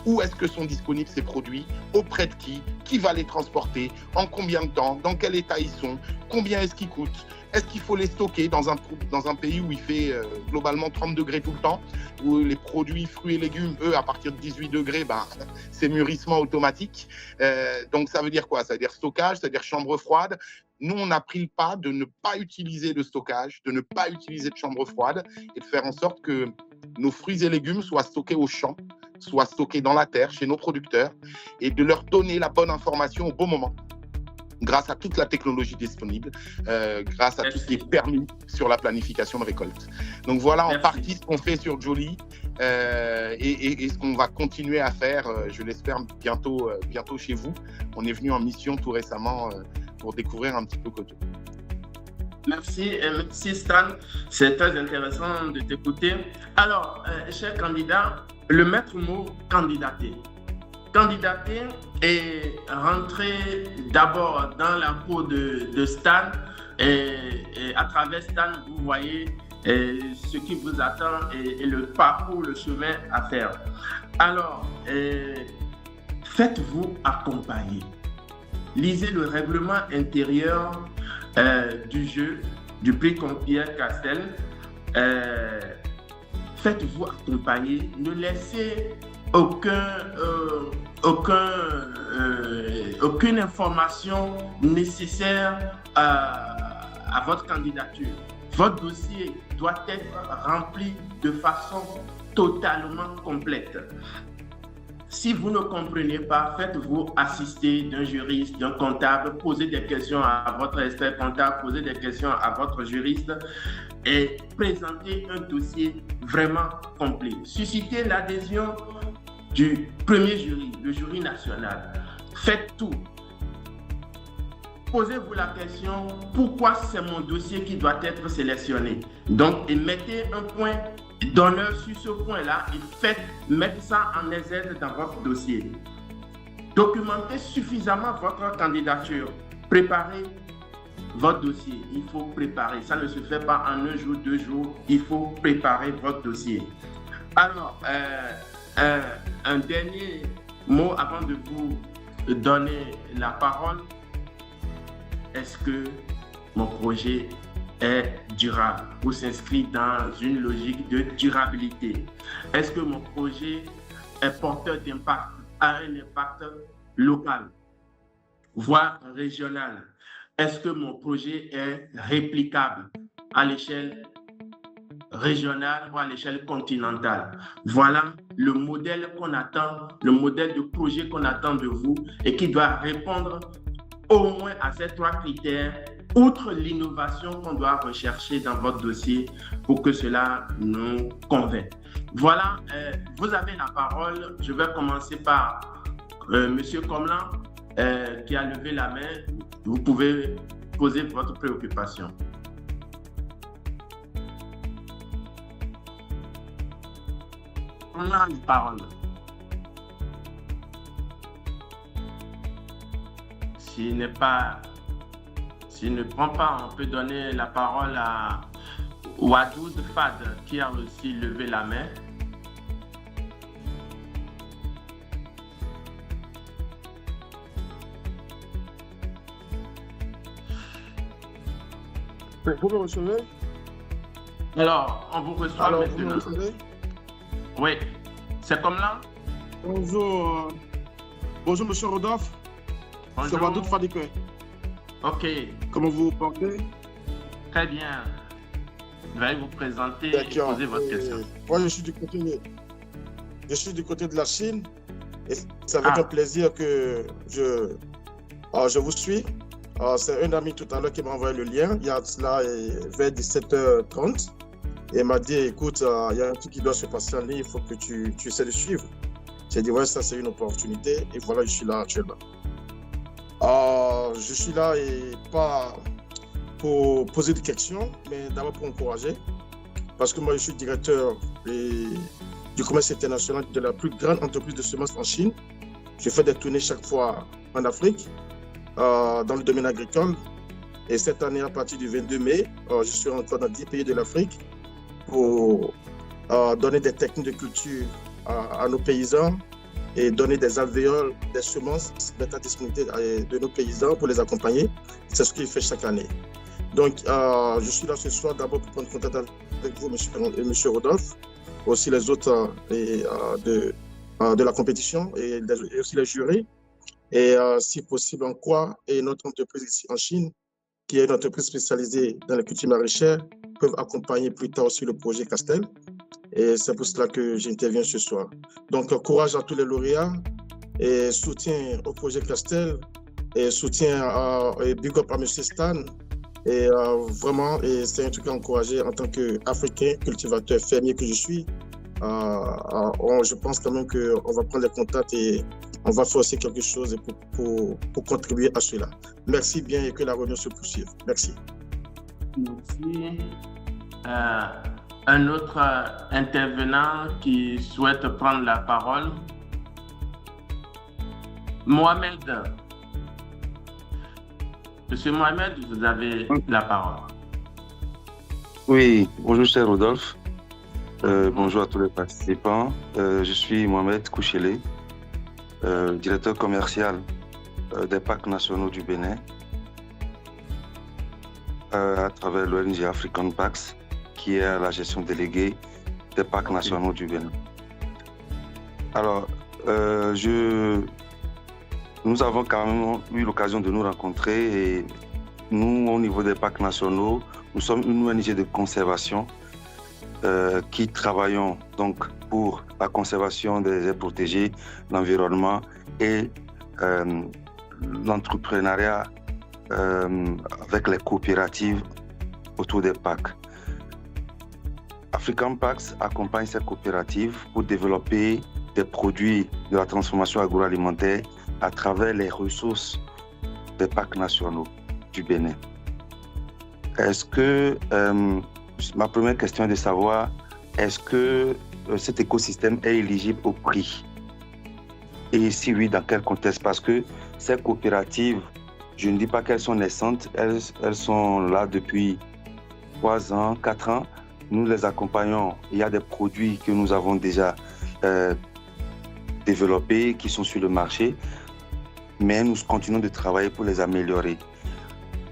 Où est-ce que sont disponibles ces produits? Auprès de qui va les transporter? En combien de temps? Dans quel état ils sont? Combien est-ce qu'ils coûtent? Est-ce qu'il faut les stocker dans un pays où il fait globalement 30 degrés tout le temps, où les produits fruits et légumes, eux, à partir de 18 degrés, c'est mûrissement automatique. Donc, ça veut dire quoi? Ça veut dire stockage, ça veut dire chambre froide. Nous, on a pris le pas de ne pas utiliser de stockage, de ne pas utiliser de chambre froide et de faire en sorte que nos fruits et légumes soient stockés au champ, soient stockés dans la terre, chez nos producteurs, et de leur donner la bonne information au bon moment, grâce à toute la technologie disponible, grâce à tout ce qui est permis sur la planification de récolte. Donc voilà en partie ce qu'on fait sur Joly et ce qu'on va continuer à faire, je l'espère, bientôt chez vous. On est venu en mission tout récemment pour découvrir un petit peu Koto. Merci Stan, c'est très intéressant de t'écouter. Alors, cher candidat, le maître mot candidater. Candidater et rentrer d'abord dans la peau de Stan et à travers Stan, vous voyez ce qui vous attend et le parcours, le chemin à faire. Alors, faites-vous accompagner. Lisez le règlement intérieur du jeu, du prix Pierre-Castel. Faites-vous accompagner. Ne laissez aucune information nécessaire à votre candidature. Votre dossier doit être rempli de façon totalement complète. Si vous ne comprenez pas, faites-vous assister d'un juriste, d'un comptable, posez des questions à votre expert comptable, posez des questions à votre juriste et présentez un dossier vraiment complet. Suscitez l'adhésion du premier jury, le jury national. Faites tout. Posez-vous la question, pourquoi c'est mon dossier qui doit être sélectionné? Donc, mettez un point d'honneur sur ce point-là et mettez ça en exergue dans votre dossier. Documentez suffisamment votre candidature. Préparez votre dossier. Il faut préparer. Ça ne se fait pas en 1 jour, 2 jours. Il faut préparer votre dossier. Alors, un dernier mot avant de vous donner la parole. Est-ce que mon projet est durable ou s'inscrit dans une logique de durabilité? Est-ce que mon projet est porteur d'impact, a un impact local, voire régional? Est-ce que mon projet est réplicable à l'échelle régionale ou à l'échelle continentale? Voilà le modèle qu'on attend, le modèle de projet qu'on attend de vous et qui doit répondre au moins à ces 3 critères, outre l'innovation qu'on doit rechercher dans votre dossier pour que cela nous convainque. Voilà, vous avez la parole. Je vais commencer par Monsieur Komlan qui a levé la main. Vous pouvez poser votre préoccupation. On a une parole. S'il ne prend pas, on peut donner la parole Wadoud Fad qui a aussi levé la main. Vous me recevez? Alors, on vous reçoit Alors, maintenant. vous me recevez? Oui, c'est comme là. Bonjour, bonjour Monsieur Rodolphe. C'est Bonjour. Wadoud Fadikwe. Ok, Comment vous vous portez? très bien. Veuillez vous présenter et D'accord. poser votre question. Moi, je suis du côté de la Chine et c'est avec un plaisir que je vous suis. C'est un ami tout à l'heure qui m'a envoyé le lien. Il y a cela vers 17h30 et il m'a dit, écoute, il y a un truc qui doit se passer en ligne, il faut que tu essaies de suivre. J'ai dit, ouais, ça c'est une opportunité et voilà, je suis là actuellement. Je suis là et pas pour poser des questions, mais d'abord pour encourager. Parce que moi, je suis directeur du commerce international de la plus grande entreprise de semences en Chine. Je fais des tournées chaque fois en Afrique, dans le domaine agricole. Et cette année, à partir du 22 mai, je suis encore dans 10 pays de l'Afrique pour donner des techniques de culture à nos paysans et donner des alvéoles, des semences, mettre à disponibilité de nos paysans pour les accompagner. C'est ce qu'il fait chaque année. Donc, je suis là ce soir d'abord pour prendre contact avec vous, monsieur Rodolphe, aussi les autres de la compétition et aussi les jurys. Et si possible, en quoi et notre entreprise ici en Chine, qui est une entreprise spécialisée dans la culture maraîchère, peuvent accompagner plus tard aussi le projet Castel. Et c'est pour cela que j'interviens ce soir. Donc, courage à tous les lauréats et soutien au projet Castel et soutien et big up à M. Stan. Et vraiment, c'est un truc à encourager en tant qu'Africain, cultivateur, fermier que je suis. Je pense quand même qu'on va prendre les contacts et on va faire aussi quelque chose pour contribuer à cela. Merci bien et que la réunion se poursuive. Merci. Merci. Un autre intervenant qui souhaite prendre la parole. Mohamed. Monsieur Mohamed, vous avez la parole. Oui, bonjour cher Rodolphe. Bonjour à tous les participants. Je suis Mohamed Kouchele, directeur commercial des parcs nationaux du Bénin à travers l'ONG African Parks, qui est la gestion déléguée des parcs nationaux du Bénin. Alors, nous avons quand même eu l'occasion de nous rencontrer et nous, au niveau des parcs nationaux, nous sommes une ONG de conservation qui travaillons donc pour la conservation des aires protégées, l'environnement et l'entrepreneuriat avec les coopératives autour des parcs. African Parks accompagne ces coopératives pour développer des produits de la transformation agroalimentaire à travers les ressources des parcs nationaux du Bénin. Est-ce que, ma première question est de savoir, est-ce que cet écosystème est éligible au prix? Et si oui, dans quel contexte? Parce que ces coopératives, je ne dis pas qu'elles sont naissantes, elles sont là depuis 3 ans, 4 ans. Nous les accompagnons. Il y a des produits que nous avons déjà développés, qui sont sur le marché, mais nous continuons de travailler pour les améliorer.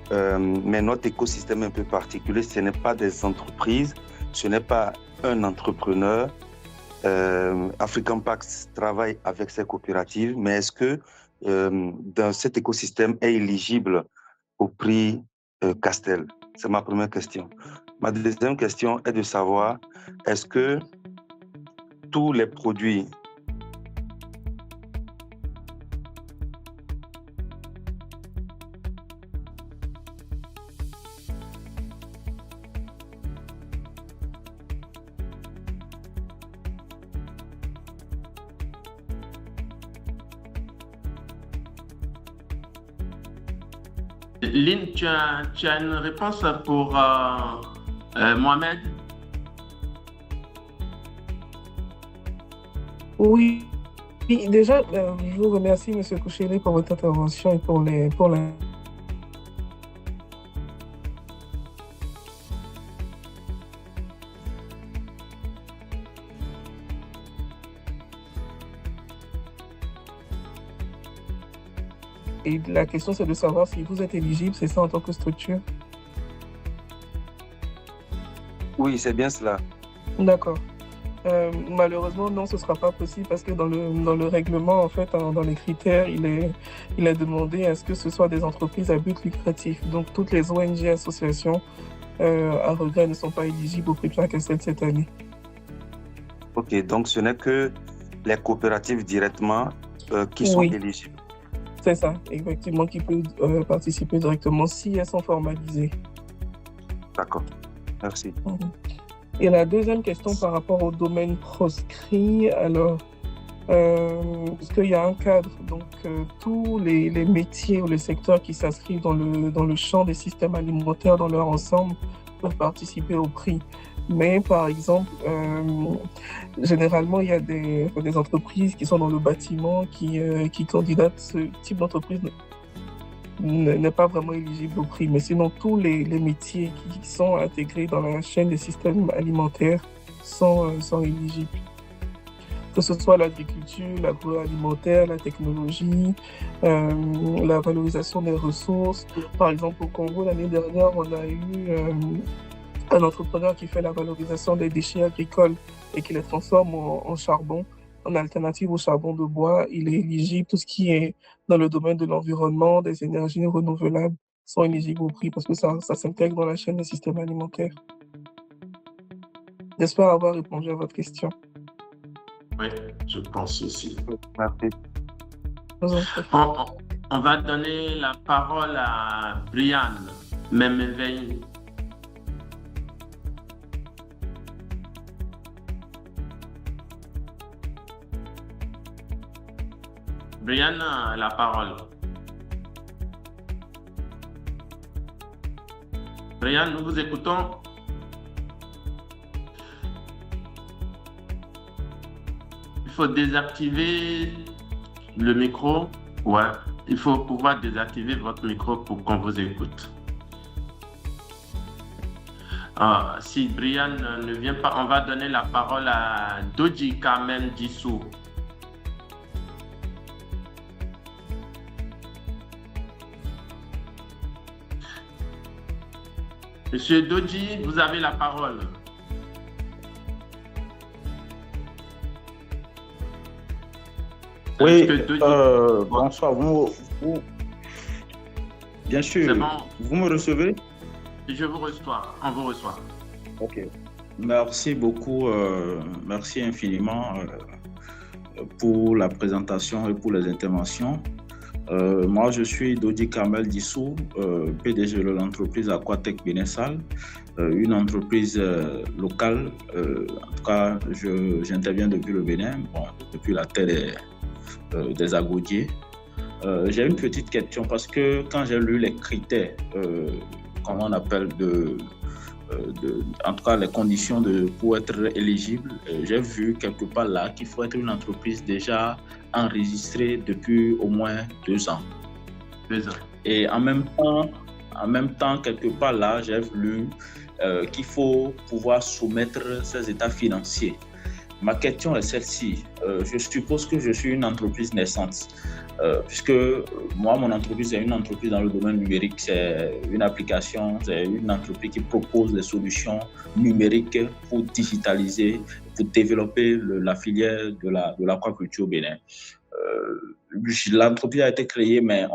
Mais notre écosystème est un peu particulier. Ce n'est pas des entreprises, ce n'est pas un entrepreneur. African Parks travaille avec ces coopératives, mais est-ce que dans cet écosystème est éligible au prix Castel? C'est ma première question. Ma deuxième question est de savoir, est-ce que tous les produits Lynn, tu as une réponse pour Mohamed? Oui, déjà, je vous remercie, M. Kouchele, pour votre intervention et pour la Et la question, c'est de savoir si vous êtes éligible, c'est ça en tant que structure? Oui, c'est bien cela. D'accord. Malheureusement, non, ce ne sera pas possible parce que dans le règlement, en fait, dans les critères, il est demandé à ce que ce soit des entreprises à but lucratif. Donc, toutes les ONG associations, à regret, ne sont pas éligibles au prix Pierre Castel cette année. Ok, donc ce n'est que les coopératives directement qui sont éligibles. C'est ça, effectivement, qui peuvent participer directement si elles sont formalisées. D'accord, merci. Et la deuxième question par rapport au domaine proscrit, alors, est-ce qu'il y a un cadre? Donc, tous les métiers ou les secteurs qui s'inscrivent dans le champ des systèmes alimentaires dans leur ensemble peuvent participer au prix. Mais par exemple, généralement, il y a des entreprises qui sont dans le bâtiment qui candidatent. Ce type d'entreprise n'est pas vraiment éligible au prix. Mais sinon, tous les métiers qui sont intégrés dans la chaîne des systèmes alimentaires sont éligibles. Que ce soit l'agriculture, l'agroalimentaire, la technologie, la valorisation des ressources. Par exemple, au Congo, l'année dernière, on a eu un entrepreneur qui fait la valorisation des déchets agricoles et qui les transforme en charbon, en alternative au charbon de bois. Il est éligible. Tout ce qui est dans le domaine de l'environnement, des énergies renouvelables sont éligibles au prix parce que ça s'intègre dans la chaîne des systèmes alimentaires. J'espère avoir répondu à votre question. Oui, je pense aussi. Merci. On va donner la parole à Brian Memevei. Brian a la parole. Brian, nous vous écoutons. Il faut désactiver le micro. Ouais, il faut pouvoir désactiver votre micro pour qu'on vous écoute. Si Brian ne vient pas, on va donner la parole à Doji Kamel Dissou. Monsieur Doji, vous avez la parole. Oui, bonsoir. Bien sûr, bon. Vous me recevez? Je vous reçois, on vous reçoit. Ok. Merci beaucoup, merci infiniment pour la présentation et pour les interventions. Moi, je suis Doji Kamel Dissou, PDG de l'entreprise Aquatech Bénessal, une entreprise locale. En tout cas, j'interviens depuis le Bénin, depuis la terre des Agodiers. J'ai une petite question parce que quand j'ai lu les critères, comment on appelle, en tout cas les conditions pour être éligible, j'ai vu quelque part là qu'il faut être une entreprise déjà enregistrée depuis au moins 2 ans. 2 ans. Et en même temps, quelque part là, j'ai lu qu'il faut pouvoir soumettre ses états financiers. Ma question est celle-ci. Je suppose que je suis une entreprise naissante, puisque moi, mon entreprise est une entreprise dans le domaine numérique. C'est une application, c'est une entreprise qui propose des solutions numériques pour digitaliser, pour développer la filière de l'aquaculture au Bénin. L'entreprise a été créée, mais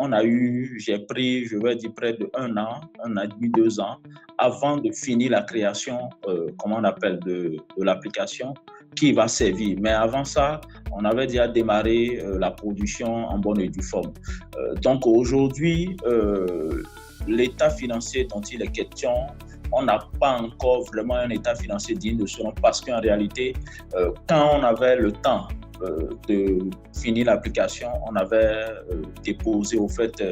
j'ai pris, je vais dire, près de 1 an et demi, 2 ans, avant de finir la création, comment on appelle, de l'application qui va servir. Mais avant ça, on avait déjà démarré la production en bonne et due forme. Donc aujourd'hui, l'état financier dont il est question, on n'a pas encore vraiment un état financier digne de ce nom parce qu'en réalité, quand on avait le temps de finir l'application, on avait déposé au fait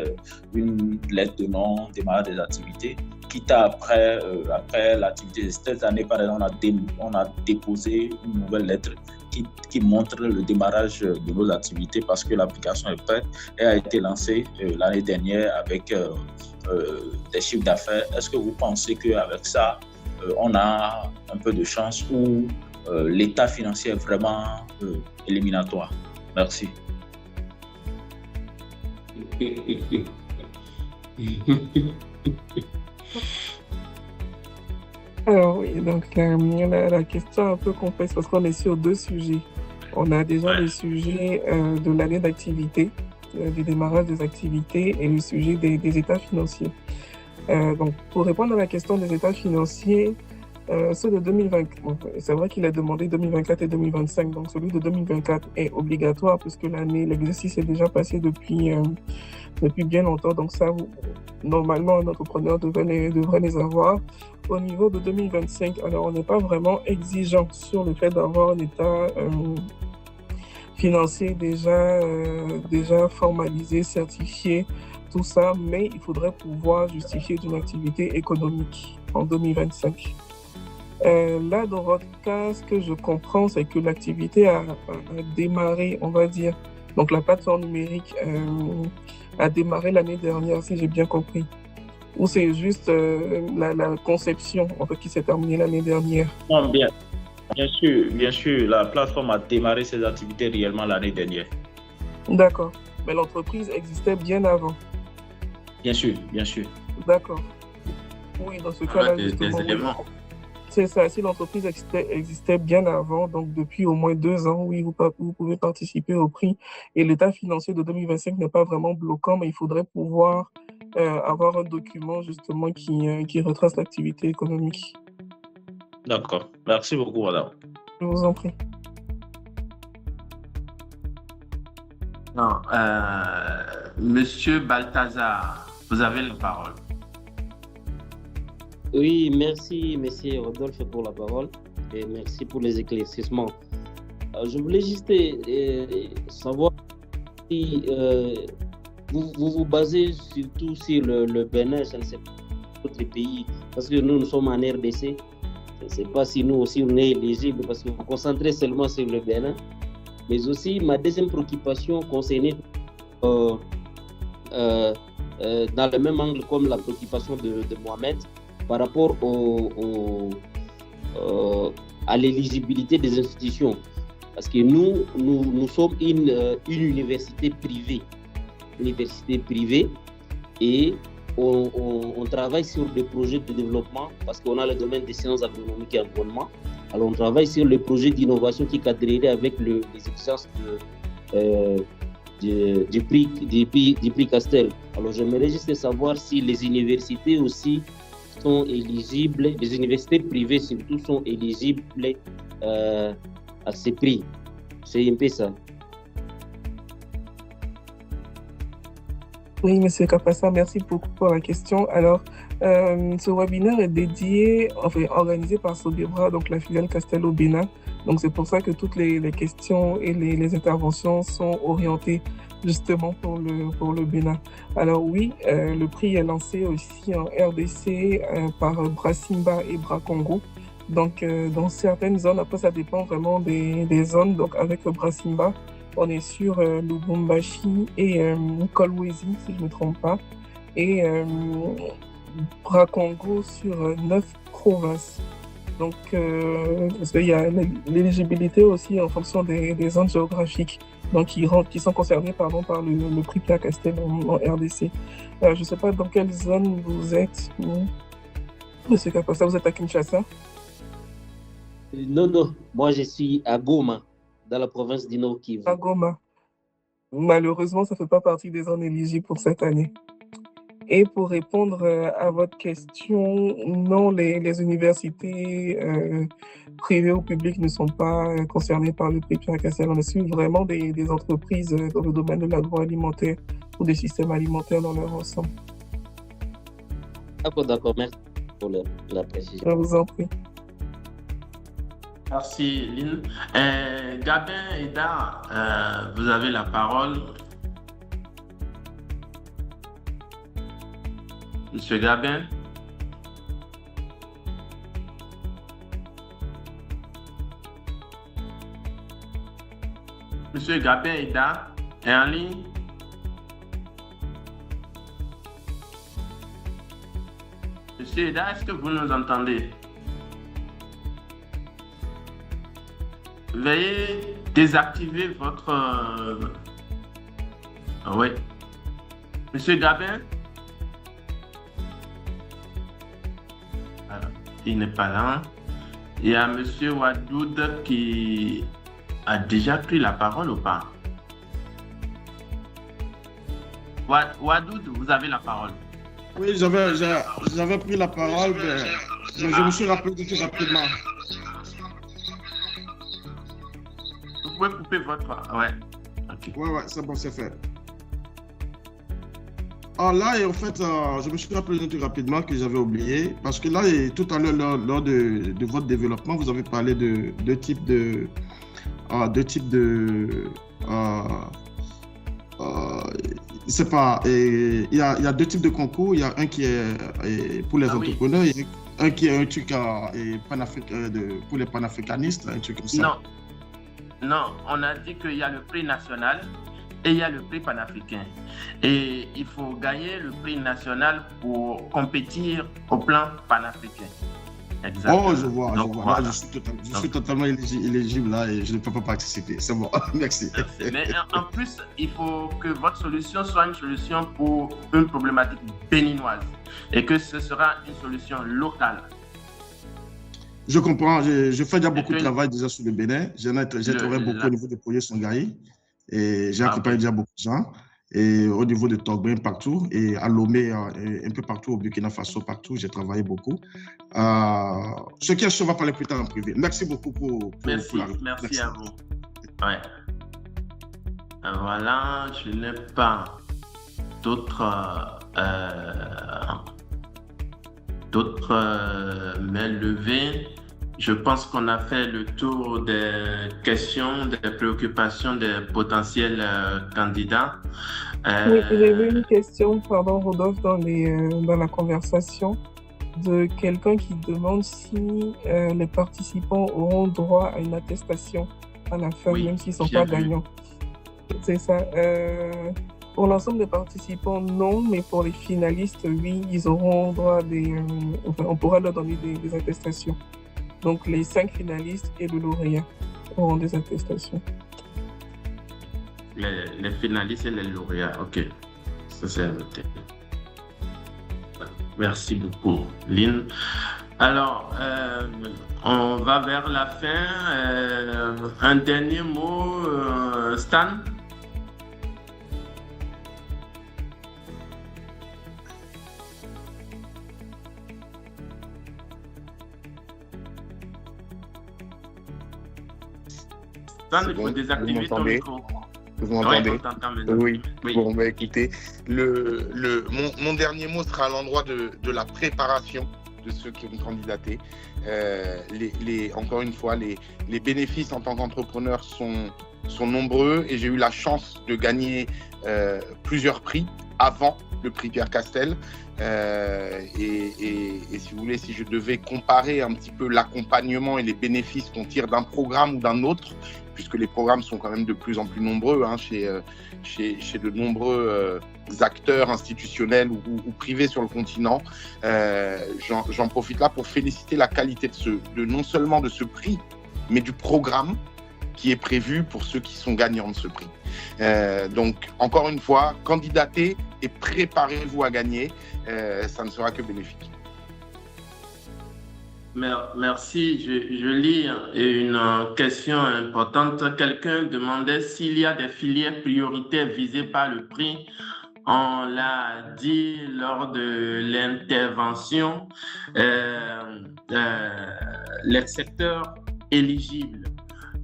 une lettre de non-démarrage des activités. Quitte après l'activité de cette année, par exemple, on a déposé une nouvelle lettre qui montre le démarrage de nos activités parce que l'application est prête et a été lancée l'année dernière avec des chiffres d'affaires. Est-ce que vous pensez qu'avec ça, on a un peu de chance ou l'état financier est vraiment éliminatoire? Merci. Alors oui, donc la question est un peu complexe parce qu'on est sur deux sujets. On a déjà le sujet de l'année d'activité, du démarrage des activités et le sujet des états financiers. Donc, pour répondre à la question des états financiers, ceux de 2020, c'est vrai qu'il a demandé 2024 et 2025, donc celui de 2024 est obligatoire puisque l'exercice est déjà passé depuis bien longtemps, donc ça, normalement, un entrepreneur devrait les avoir. Au niveau de 2025, alors on n'est pas vraiment exigeant sur le fait d'avoir un état financier déjà formalisé, certifié, tout ça, mais il faudrait pouvoir justifier d'une activité économique en 2025. Là, dans votre cas, ce que je comprends, c'est que l'activité a démarré, on va dire, donc la plateforme numérique a démarré l'année dernière, si j'ai bien compris. Ou c'est juste la conception en fait, qui s'est terminée l'année dernière? Non, bien sûr, la plateforme a démarré ses activités réellement l'année dernière. D'accord, mais l'entreprise existait bien avant? Bien sûr. D'accord. Oui, dans ce cas-là, justement, oui. C'est ça, si l'entreprise existait bien avant, donc depuis au moins 2 ans, oui, vous pouvez participer au prix. Et l'état financier de 2025 n'est pas vraiment bloquant, mais il faudrait pouvoir avoir un document justement qui retrace l'activité économique. D'accord. Merci beaucoup, madame. Je vous en prie. Non, Monsieur Balthazar, vous avez la parole. Oui, merci, Monsieur Rodolphe, pour la parole et merci pour les éclaircissements. Je voulais juste savoir si vous vous basez surtout sur le Bénin, je ne sais pas, d'autres pays, parce que nous sommes en RDC. Je ne sais pas si nous aussi on est éligible parce que vous vous concentrez seulement sur le Bénin. Mais aussi, ma deuxième préoccupation concernait dans le même angle comme la préoccupation de Mohamed, par rapport à l'éligibilité des institutions. Parce que nous sommes une université privée. Et on travaille sur des projets de développement parce qu'on a le domaine des sciences agronomiques et environnement. Alors on travaille sur les projets d'innovation qui cadreraient avec les exigences du prix Castel. Alors j'aimerais juste savoir si les universités aussi sont éligibles, les universités privées surtout sont éligibles à ces prix. C'est un peu ça. Oui, Monsieur Kapassa, merci beaucoup pour la question. Alors, ce webinaire est organisé par Sobibra, donc la filiale Castel au Bénin. Donc, c'est pour ça que toutes les questions et les interventions sont orientées justement pour le Bénin. Alors oui, le prix est lancé aussi en RDC par Brasimba et Bracongo. Donc, dans certaines zones, après ça dépend vraiment des zones. Donc, avec Brasimba, on est sur Lubumbashi et Kolwezi, si je ne me trompe pas. Et Bracongo sur 9 provinces. Donc, parce qu'il y a l'éligibilité aussi en fonction des zones géographiques donc qui sont concernés par le prix Pierre Castel en RDC. Je ne sais pas dans quelle zone vous êtes, Monsieur Kapassa, vous êtes à Kinshasa? Non, moi je suis à Goma, dans la province du Nord Kivu. À Goma. Malheureusement, ça ne fait pas partie des zones éligibles pour cette année. Et pour répondre à votre question, non, les universités privées ou publiques ne sont pas concernées par le prix Pierre Castel. On suit vraiment des entreprises dans le domaine de l'agroalimentaire ou des systèmes alimentaires dans leur ensemble. D'accord, merci pour la précision. Je vous en prie. Merci, Lynn. Gabin Eda, vous avez la parole. Monsieur Gabin. Monsieur Gabin Eda est en ligne. Monsieur Eda, est-ce que vous nous entendez? Veuillez désactiver votre... Oui. Monsieur Gabin? Alors, il n'est pas là. Il y a Monsieur Wadoud qui a déjà pris la parole ou pas? Wadoud, vous avez la parole. Oui, j'avais pris la parole, mais je me suis rappelé tout rapidement. Vous pouvez couper votre... Ouais. Okay. Ouais, c'est bon, c'est fait. Ah, là, et en fait, je me suis rappelé tout rapidement que j'avais oublié, parce que là, et tout à l'heure, lors de votre développement, vous avez parlé de deux types de c'est pas, il y a deux types de concours. Il y a un qui est pour les entrepreneurs, et un qui est un truc pour les panafricanistes, un truc comme ça. Non, on a dit qu'il y a le prix national et il y a le prix panafricain. Et il faut gagner le prix national pour compétir au plan panafricain. Exactement. Oh, je vois. Voilà. Là, je suis totalement éligible là et je ne peux pas participer. C'est bon, merci. Mais en plus, il faut que votre solution soit une solution pour une problématique béninoise et que ce sera une solution locale. Je comprends. Je fais déjà beaucoup de travail déjà sur le Bénin. J'ai travaillé beaucoup au niveau du projet Songhai et j'ai accompagné déjà beaucoup de gens. Et au niveau de Togbin, partout, et à Lomé, un peu partout, au Burkina Faso, partout, j'ai travaillé beaucoup. Ce qui est, on va parler plus tard en privé. Merci beaucoup pour merci à vous. Ouais. Voilà, je n'ai pas d'autres mains levées. Je pense qu'on a fait le tour des questions, des préoccupations des potentiels candidats. Oui, j'ai vu une question, pardon, Rodolphe, dans la conversation de quelqu'un qui demande si les participants auront droit à une attestation à la fin, même s'ils ne sont pas gagnants. C'est ça. Pour l'ensemble des participants, non, mais pour les finalistes, oui, ils auront droit on pourra leur donner des attestations. Donc, les 5 finalistes et le lauréat auront des attestations. Les finalistes et les lauréats, ok. Ça, c'est noté. Merci beaucoup, Lynn. Alors, on va vers la fin. Un dernier mot, Stan? Il faut désactiver ton micro. Vous m'entendez? Oui. Bon, bah, écoutez, mon dernier mot sera à l'endroit de la préparation de ceux qui ont candidaté. Encore une fois, les bénéfices en tant qu'entrepreneur sont nombreux et j'ai eu la chance de gagner plusieurs prix avant le prix Pierre Castel. Et si vous voulez, si je devais comparer un petit peu l'accompagnement et les bénéfices qu'on tire d'un programme ou d'un autre, puisque les programmes sont quand même de plus en plus nombreux chez de nombreux acteurs institutionnels ou privés sur le continent, j'en profite là pour féliciter la qualité non seulement de ce prix, mais du programme qui est prévu pour ceux qui sont gagnants de ce prix. Donc, encore une fois, candidatez et préparez-vous à gagner, ça ne sera que bénéfique. Merci. Je lis une question importante. Quelqu'un demandait s'il y a des filières prioritaires visées par le prix. On l'a dit lors de l'intervention. Les secteurs éligibles.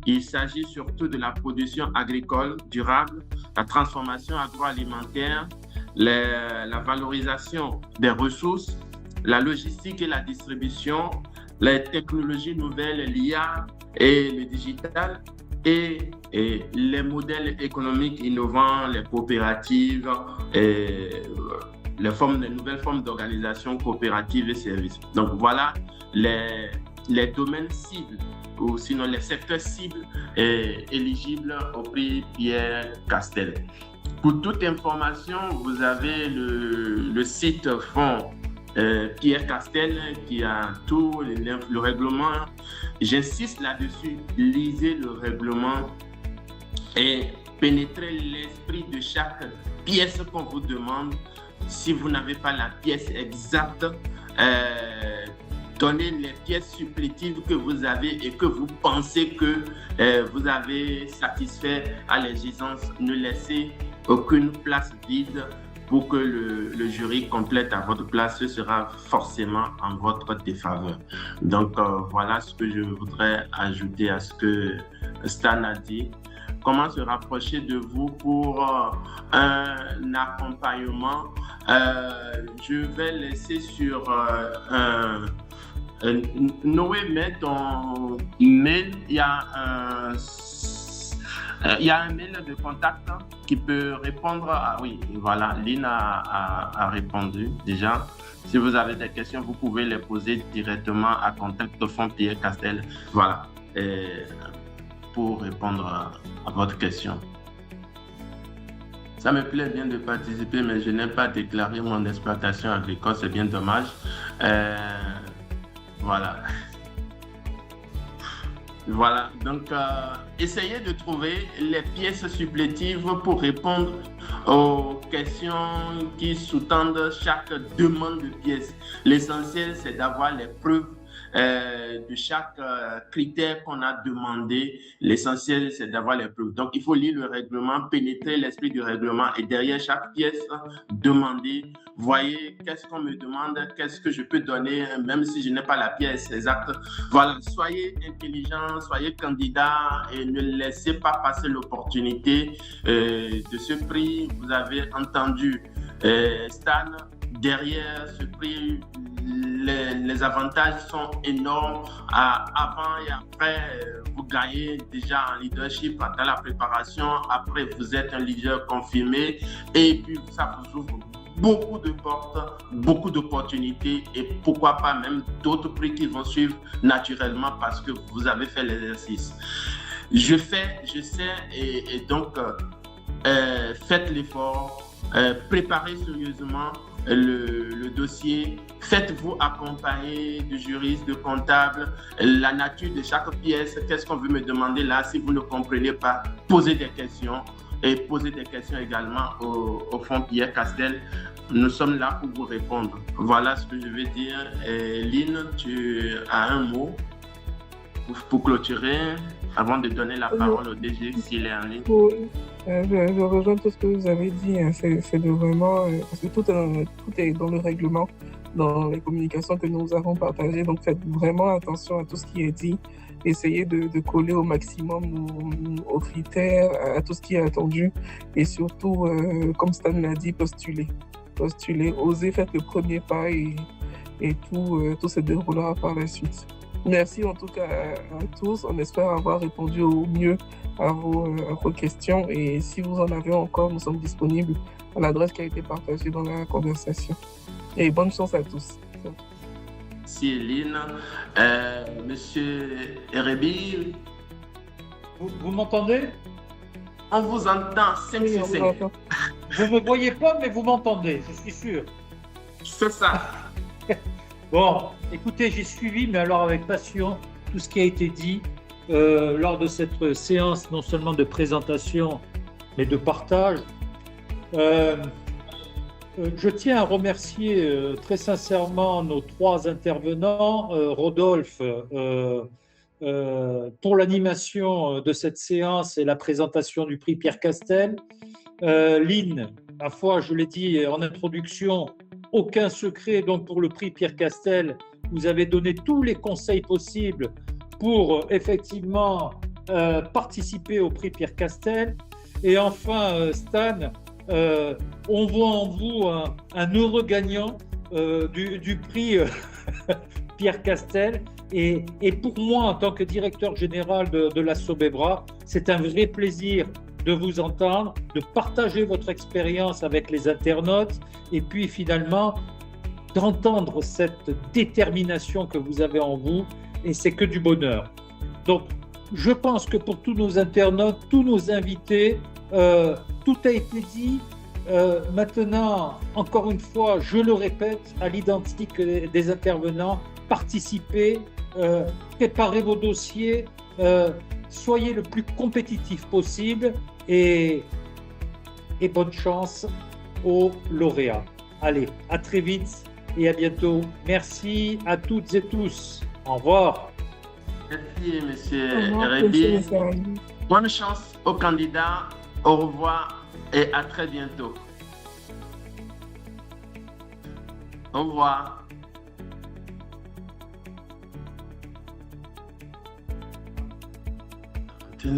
Il s'agit surtout de la production agricole durable, la transformation agroalimentaire, la valorisation des ressources, la logistique et la distribution, les technologies nouvelles, l'IA et le digital, et les modèles économiques innovants, les coopératives, et les nouvelles formes d'organisation coopérative et services. Donc voilà les domaines cibles, ou sinon les secteurs cibles éligibles au prix Pierre Castel. Pour toute information, vous avez le site Fonds Pierre Castel qui a tout le règlement. J'insiste là-dessus, lisez le règlement et pénétrez l'esprit de chaque pièce qu'on vous demande. Si vous n'avez pas la pièce exacte, donnez les pièces supplétives que vous avez et que vous pensez que vous avez satisfait à l'exigence. Ne laissez aucune place vide pour que le jury complète à votre place. Ce sera forcément en votre défaveur. Donc, voilà ce que je voudrais ajouter à ce que Stan a dit. Comment se rapprocher de vous pour un accompagnement? Je vais laisser sur Noé, met ton mail. Il y a un mail de contact qui peut répondre à... Oui, voilà, Lynn a répondu déjà. Si vous avez des questions, vous pouvez les poser directement à contact de Fonds Pierre Castel. Voilà, pour répondre à votre question. Ça me plaît bien de participer, mais je n'ai pas déclaré mon exploitation agricole, c'est bien dommage. Voilà. Voilà, donc essayez de trouver les pièces supplétives pour répondre aux questions qui sous-tendent chaque demande de pièces. L'essentiel, c'est d'avoir les preuves de chaque critère qu'on a demandé. L'essentiel, c'est d'avoir les preuves. Donc, il faut lire le règlement, pénétrer l'esprit du règlement et derrière chaque pièce, demander, voyez, qu'est-ce qu'on me demande, qu'est-ce que je peux donner, même si je n'ai pas la pièce exacte. Voilà, soyez intelligent, soyez candidat et ne laissez pas passer l'opportunité de ce prix. Vous avez entendu Stan, derrière ce prix, les avantages sont énormes. Avant et après, vous gagnez déjà en leadership dans la préparation. Après, vous êtes un leader confirmé. Et puis, ça vous ouvre beaucoup de portes, beaucoup d'opportunités et pourquoi pas même d'autres prix qui vont suivre naturellement parce que vous avez fait l'exercice. Je sais, et donc, faites l'effort, préparez sérieusement le dossier, faites-vous accompagner de juristes, de comptables, la nature de chaque pièce, qu'est-ce qu'on veut me demander là, si vous ne comprenez pas, posez des questions et posez des questions également au Fonds Pierre Castel. Nous sommes là pour vous répondre. Voilà ce que je veux dire. Lynn, tu as un mot pour clôturer avant de donner la parole au DG s'il est en ligne. Je rejoins tout ce que vous avez dit. Hein. C'est de vraiment... parce que tout est dans le règlement, dans les communications que nous avons partagées. Donc, faites vraiment attention à tout ce qui est dit. Essayez de coller au maximum aux critères, à tout ce qui est attendu. Et surtout, comme Stan l'a dit, postulez, osez, faites le premier pas et tout se déroulera par la suite. Merci en tout cas à tous. On espère avoir répondu au mieux à vos questions. Et si vous en avez encore, nous sommes disponibles à l'adresse qui a été partagée dans la conversation. Et bonne chance à tous. Merci Eline. Monsieur Erebi. Vous m'entendez? On vous entend 5 sur 5. Vous ne me voyez pas, mais vous m'entendez, je suis sûr. C'est ça. Bon, écoutez, j'ai suivi, mais alors avec passion, tout ce qui a été dit lors de cette séance, non seulement de présentation, mais de partage. Je tiens à remercier très sincèrement nos 3 intervenants, Rodolphe, pour l'animation de cette séance et la présentation du prix Pierre Castel. Lynn, ma foi, je l'ai dit en introduction, aucun secret donc pour le prix Pierre Castel. Vous avez donné tous les conseils possibles pour effectivement participer au prix Pierre Castel. Et enfin, Stan, on voit en vous un heureux gagnant du prix Pierre Castel. Et pour moi, en tant que directeur général de la Sobebra, c'est un vrai plaisir de vous entendre, de partager votre expérience avec les internautes et puis finalement d'entendre cette détermination que vous avez en vous, et c'est que du bonheur. Donc, je pense que pour tous nos internautes, tous nos invités, tout a été dit. Maintenant, encore une fois, je le répète, à l'identique des intervenants, participez, préparez vos dossiers, soyez le plus compétitif possible et et bonne chance aux lauréats. Allez, à très vite et à bientôt. Merci à toutes et tous. Au revoir. Merci, monsieur Au revoir, Rébi. monsieur Arabi. Bonne chance aux candidats. Au revoir et à très bientôt. Au revoir.